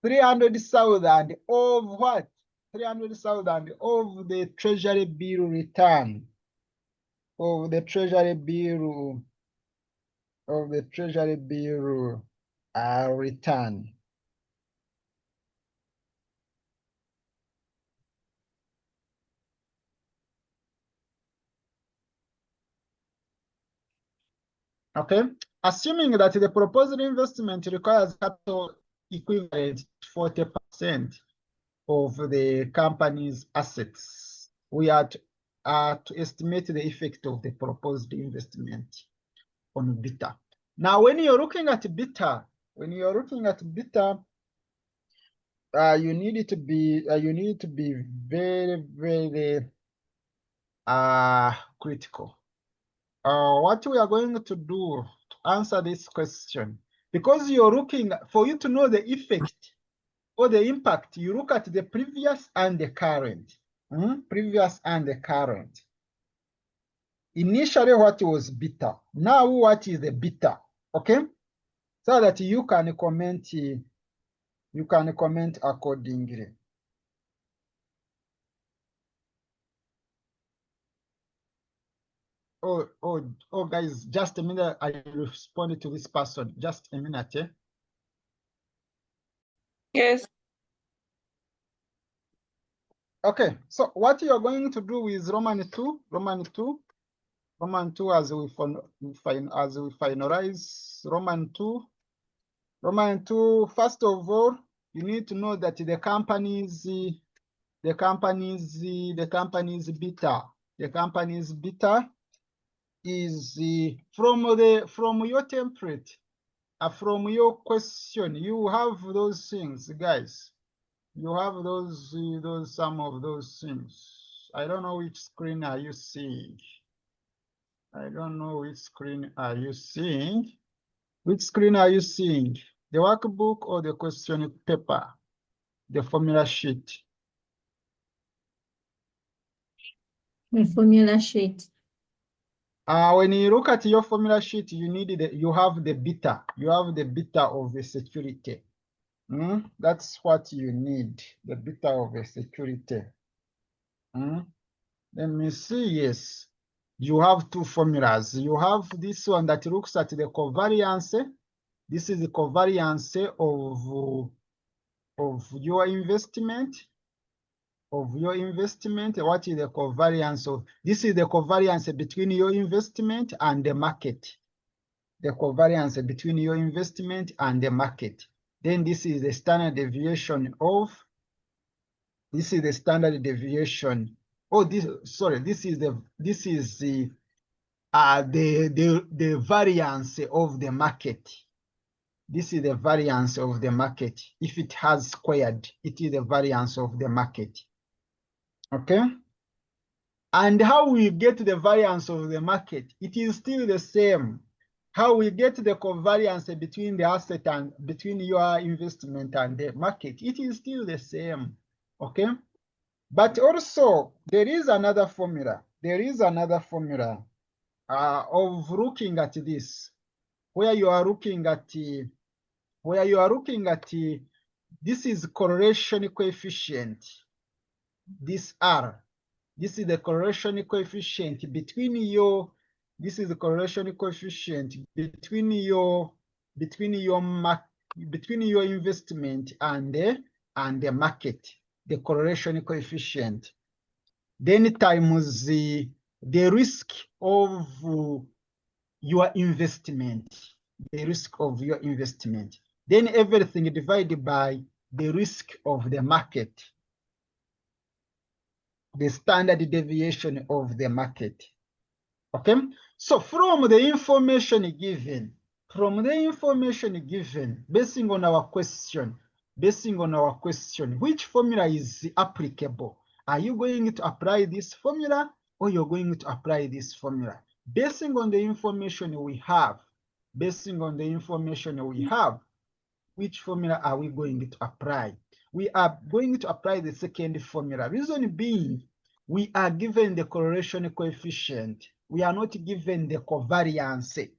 300,000 of what? 300,000 of the treasury bill return. Of the treasury bill return. Okay, assuming that the proposed investment requires capital equivalent to 40% of the company's assets, we are to estimate the effect of the proposed investment. on beta. Now, when you're looking at beta, you need it to be very, very critical. What we are going to do to answer this question, because you're looking for you to know the effect or the impact, you look at the previous and the current. Previous and the current. Initially, what was beta? Now, what is the beta? Okay, so that you can comment. You can comment accordingly. Oh, guys, just a minute. I responded to this person. Just a minute. Yes. Okay, so what you're going to do is Roman 2, as we finalize Roman 2, first of all, you need to know that the company's beta. The company's beta is from your template, from your question. You have those things, guys. You have some of those things. I don't know which screen are you seeing. I don't know which screen are you seeing. Which screen are you seeing? The workbook or the question paper? The formula sheet? The formula sheet. When you look at your formula sheet, you have the beta. You have the beta of the security. That's what you need, the beta of the security. Let me see, yes. You have two formulas. You have this one that looks at the covariance. This is the covariance of your investment. What is the covariance of? This is the covariance between your investment and the market. The covariance between your investment and the market. Then this is the standard deviation of. This is the standard deviation. Oh, this is the variance of the market. This is the variance of the market. If it has squared, it is the variance of the market. Okay? And how we get the variance of the market, it is still the same. How we get the covariance between the asset and between your investment and the market, it is still the same. Okay? But also, there is another formula. There is another formula of looking at this, where you are looking at this is correlation coefficient. This R. This is the correlation coefficient between your. This is the correlation coefficient between your investment and the market. The correlation coefficient. Then times the risk of your investment. The risk of your investment. Then everything divided by the risk of the market. The standard deviation of the market. Okay, so from the information given, basing on our question, which formula is applicable? Are you going to apply this formula or you're going to apply this formula? Basing on the information we have, which formula are we going to apply? We are going to apply the second formula. Reason being, we are given the correlation coefficient. We are not given the covariance.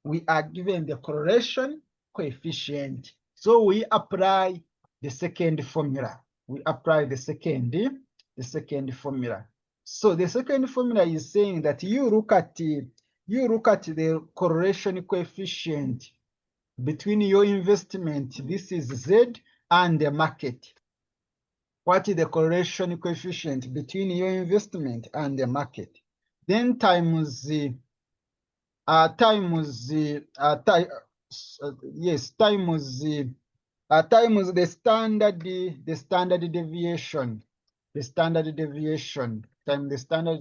We are given the correlation coefficient. So we apply the second formula. We apply the second formula. So the second formula is saying that you look at the correlation coefficient between your investment, this is Z, and the market. What is the correlation coefficient between your investment and the market? Then times the standard deviation. The standard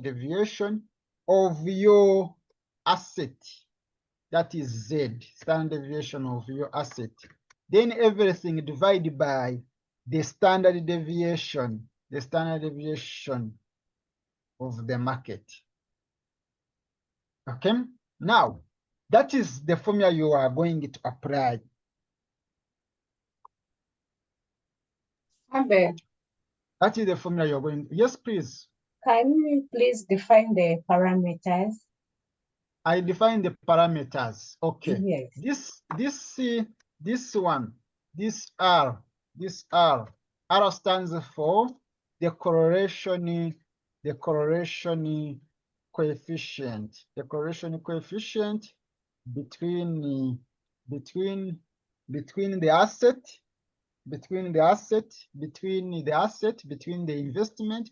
deviation of your asset. that is Z, standard deviation of your asset. Then everything divided by the standard deviation of the market. Okay, now that is the formula you are going to apply. Abel, That is the formula you're going. Yes, please. can you please define the parameters? I define the parameters. Okay. Yes. This one, this R stands for the correlation coefficient. The correlation coefficient between the asset, between the investment.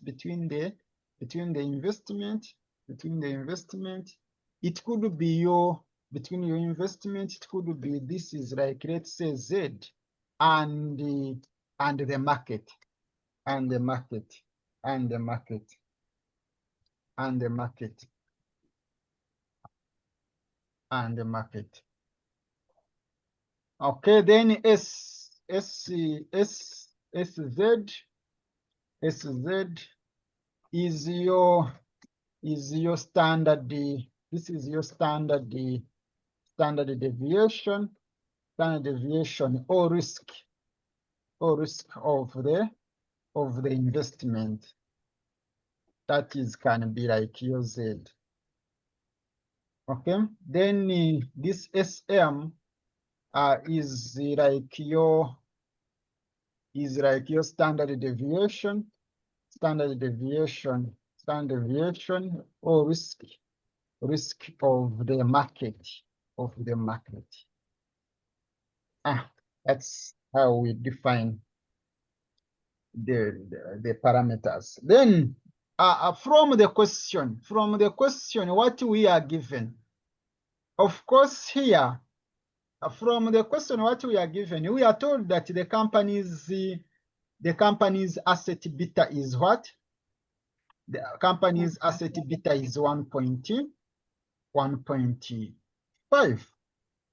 It could be your, between your investment, it could be, this is like, let's say Z and the market, and the market. Okay, then SZ is your standard. This is your standard deviation or risk of the investment. That is can be like your Z. Okay, then this SM is like your standard deviation or risk of the market, That's how we define the parameters. Then from the question, what we are given, of course here, from the question what we are given, we are told that the company's asset beta is what? The company's asset beta is 1.5.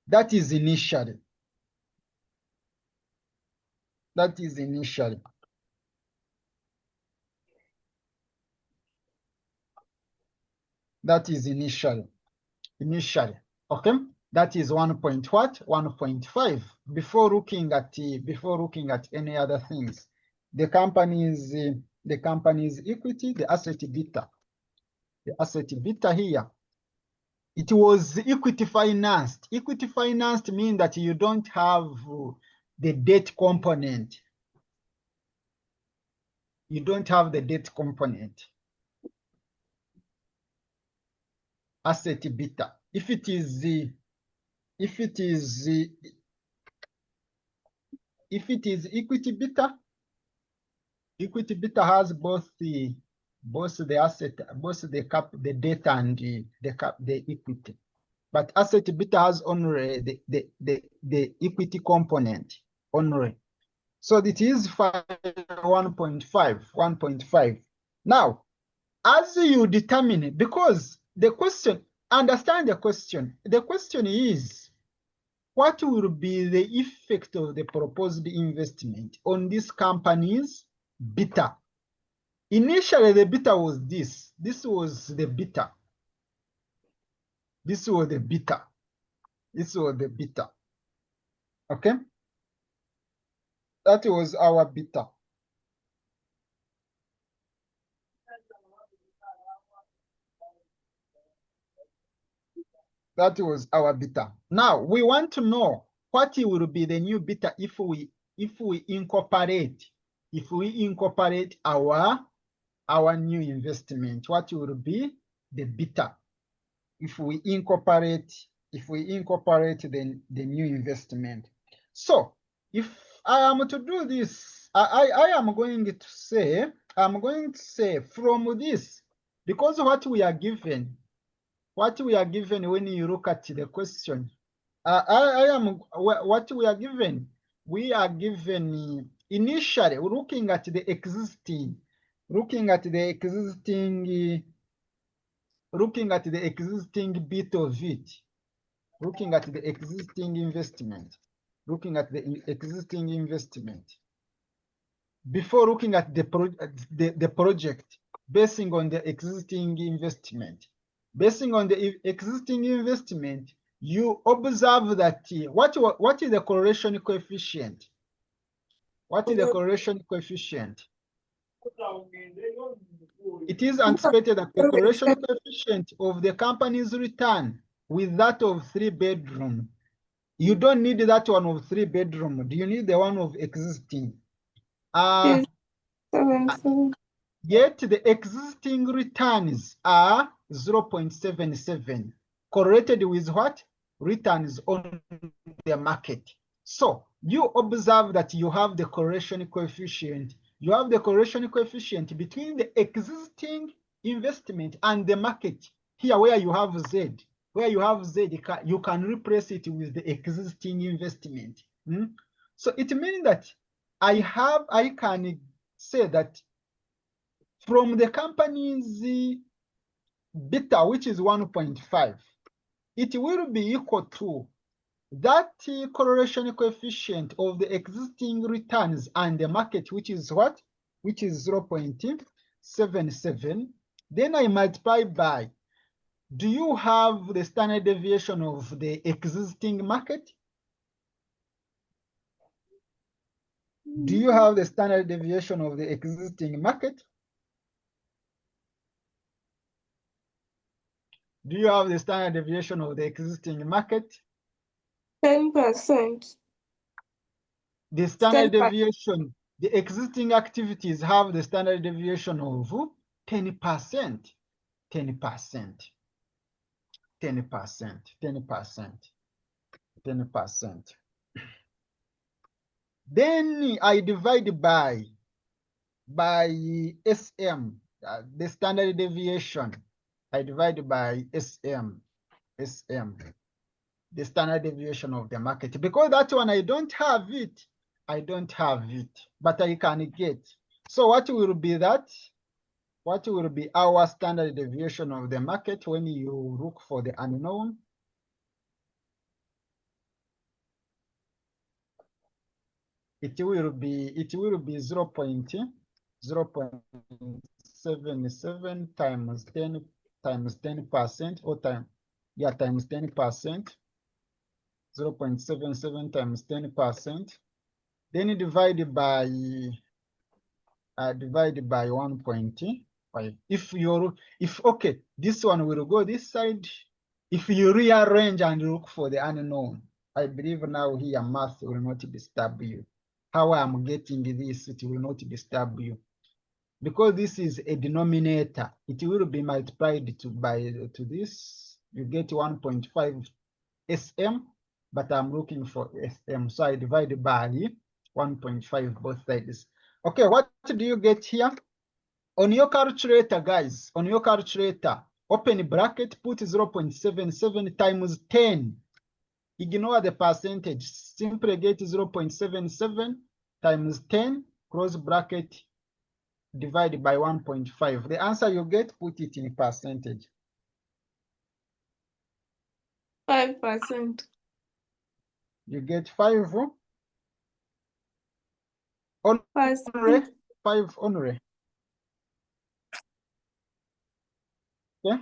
That is initially. Okay, that is 1.5 before looking at any other things. The company's equity, the asset beta here, it was equity financed. Equity financed means that you don't have the debt component. Asset beta. If it is equity beta has both the asset, the debt and the equity. But asset beta has only the equity component only. So it is 1.5. Now, as you determine it, because the question, understand the question. The question is, what will be the effect of the proposed investment on this company's beta? Initially, the beta was this. This was the beta. Okay? That was our beta. Now we want to know what will be the new beta if we incorporate our new investment. What will be the beta if we incorporate the new investment? So if I am to do this, I am going to say from this, because what we are given when you look at the question, what we are given. We are given initially looking at the existing bit of it. looking at the existing investment, looking at the existing investment. Before looking at the project, basing on the existing investment. Basing on the existing investment, you observe that what is the correlation coefficient? What is the correlation coefficient? It is anticipated that the correlation coefficient of the company's return with that of 3-bedroom. You don't need that one of 3-bedroom. Do you need the one of existing? Yes. 7. Yet the existing returns are 0.77, correlated with what? Returns on the market. So you observe that you have the correlation coefficient. You have the correlation coefficient between the existing investment and the market. Here where you have Z, you can replace it with the existing investment. So it means that I can say that from the company's beta, which is 1.5, it will be equal to that correlation coefficient of the existing returns and the market, which is what? Which is 0.77. Then I multiply by, do you have the standard deviation of the existing market? Do you have the standard deviation of the existing market? Do you have the standard deviation of the existing market? 10%. The standard deviation, the existing activities have the standard deviation of 10%. 10%. 10%. 10%. 10%. Then I divide by SM, the standard deviation. I divide by SM, the standard deviation of the market. Because that one, I don't have it, but I can get. So what will be that? What will be our standard deviation of the market when you look for the unknown? It will be 0.77 times 10% or times 10%. 0.77 times 10%. Then divide by 1.5. Okay, this one will go this side. If you rearrange and look for the unknown, I believe now here math will not disturb you. How I'm getting this, it will not disturb you. Because this is a denominator, it will be multiplied to this. You get 1.5 SM, but I'm looking for SM, so I divide by 1.5 both sides. Okay, what do you get here? On your calculator, guys, on your calculator, open bracket, put 0.77 times 10. Ignore the percentage. Simply get 0.77 times 10, close bracket, divide by 1.5. The answer you get, put it in percentage. 5%. You get 5 only. 5 only. Yeah,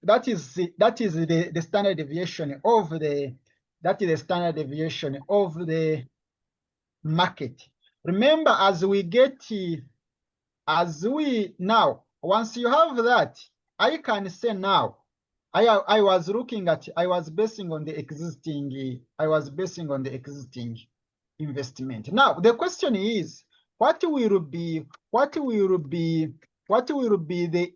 that is the standard deviation of the standard deviation of the market. Remember, once you have that, I can say now, I was basing on the existing investment. Now the question is, what will be the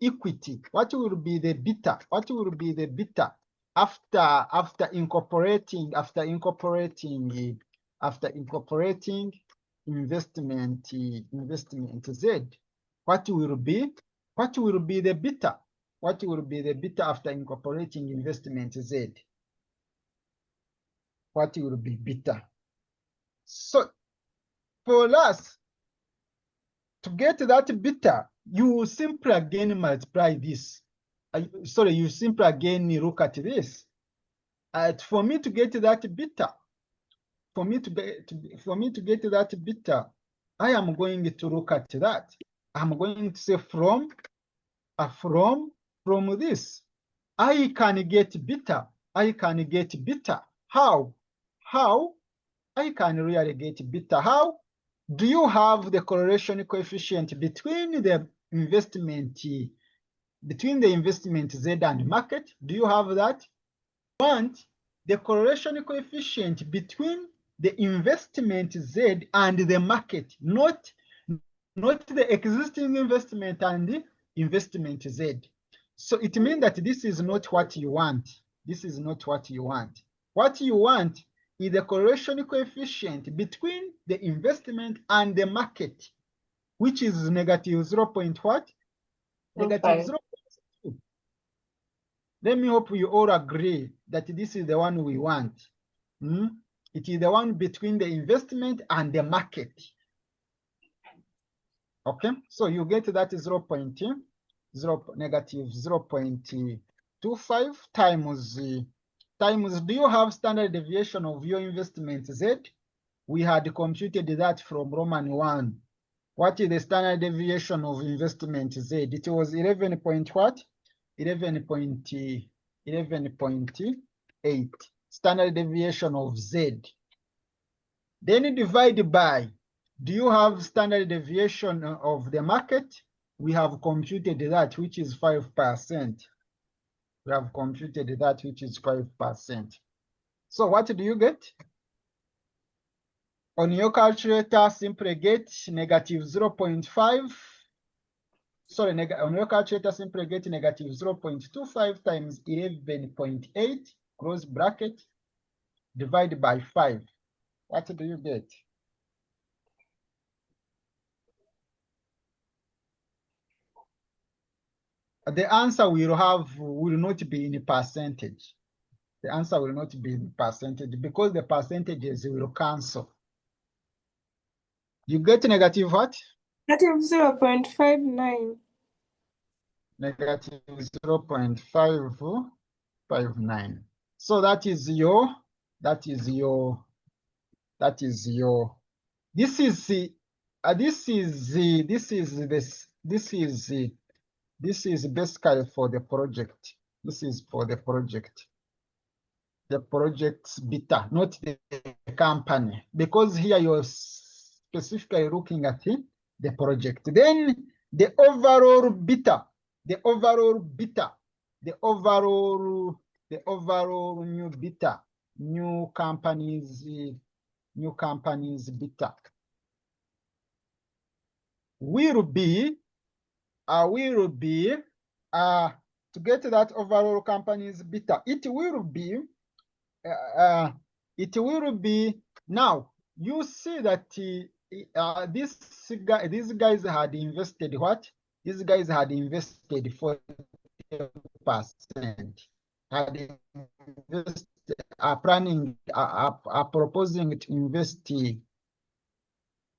equity? What will be the beta? What will be the beta after incorporating investment Z? What will be the beta? What will be the beta after incorporating investment Z? What will be beta? So for us to get that beta, you simply again multiply this. You simply again look at this. For me to get that beta, for me to get that beta, I am going to look at that. I'm going to say from this, I can get beta. I can get beta. How? How? I can really get beta. How? Do you have the correlation coefficient between the investment Z and market? Do you have that? Want the correlation coefficient between the investment Z and the market, not the existing investment and the investment Z. So it means that this is not what you want. This is not what you want. What you want is the correlation coefficient between the investment and the market, which is negative 0. What? Negative 0.2. Let me hope you all agree that this is the one we want. It is the one between the investment and the market. Okay, so you get that negative 0.25 times, do you have standard deviation of your investment Z? We had computed that from Roman 1. What is the standard deviation of investment Z? It was 11 point what? 11.8 standard deviation of Z. Then divide by, do you have standard deviation of the market? We have computed that, which is 5%. We have computed that, which is 5%. So what do you get? On your calculator, simply get negative 0.5. Sorry, on your calculator, simply get negative 0.25 times 11.8, close bracket, divide by 5. What do you get? The answer will not be in percentage. The answer will not be in percentage because the percentages will cancel. You get negative what? Negative 0.59. Negative 0.559. So this is basically for the project. This is for the project. The project's beta, not the company, because here you're specifically looking at the project. Then the overall beta, the overall new beta, new companies beta will be to get that overall company's beta, it will be now. You see that these guys had invested what? These guys had invested 40%. Are proposing to invest.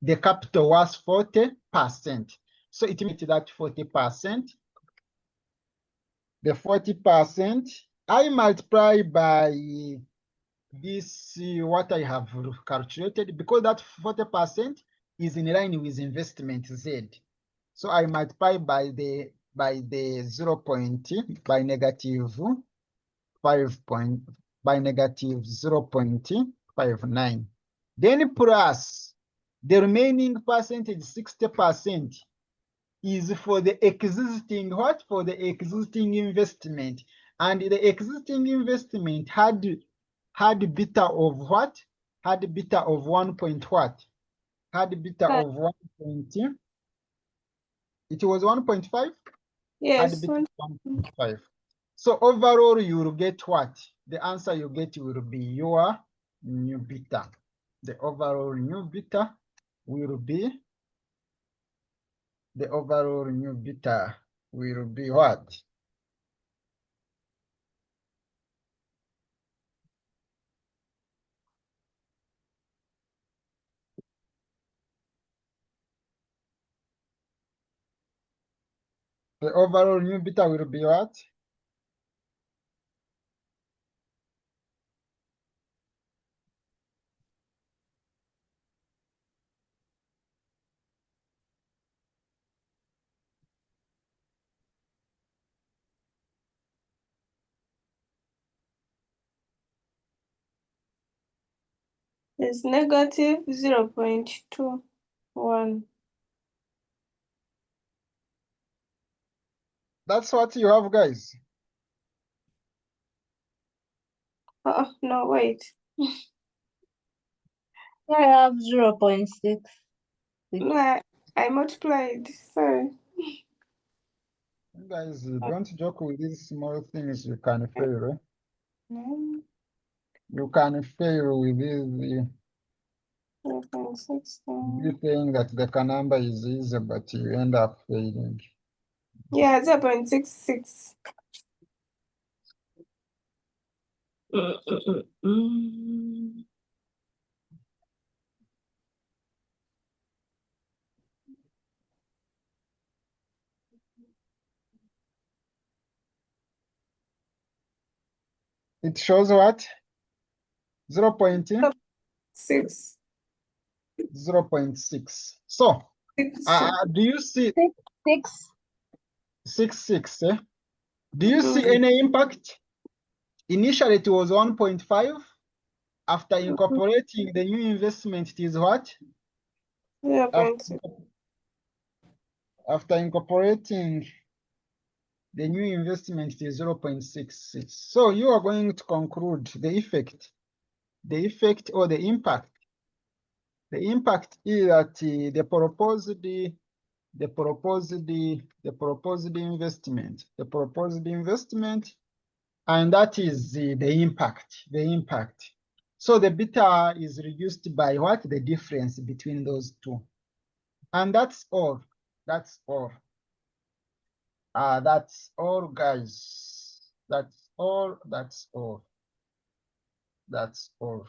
The capital was 40%. So it means that 40%. The 40%, I multiply by this, what I have calculated, because that 40% is in line with investment Z. So I multiply by negative 0.59. Then plus the remaining percentage, 60%, is for the existing what? For the existing investment. And the existing investment had beta of what? Had beta of 1 point what? Had beta of 1 point. It was 1.5? Yes. Had beta 1.5. So overall, you will get what? The answer you get will be your new beta. The overall new beta will be, the overall new beta will be what? The overall new beta will be what? is negative 0.21. That's what you have, guys. Oh, no, wait. I have 0.6. No, I multiplied. Sorry. You guys, don't joke with these small things. You can fail. Eh? No, You can fail with these. 0.6. You think that the number is easy, but you end up failing. Yeah, 0.66. It shows what? 0.6. 6. 0.6. So, do you see 6. 6.6? Eh? Do you see any impact? Initially, it was 1.5. After incorporating the new investment, it is what? 0.6. After incorporating the new investment, it is 0.66. So you are going to conclude the effect or the impact. The impact is that the proposed investment, and that is the impact. So the beta is reduced by what? The difference between those two. And that's all. That's all. That's all, guys. That's all. That's all. That's all.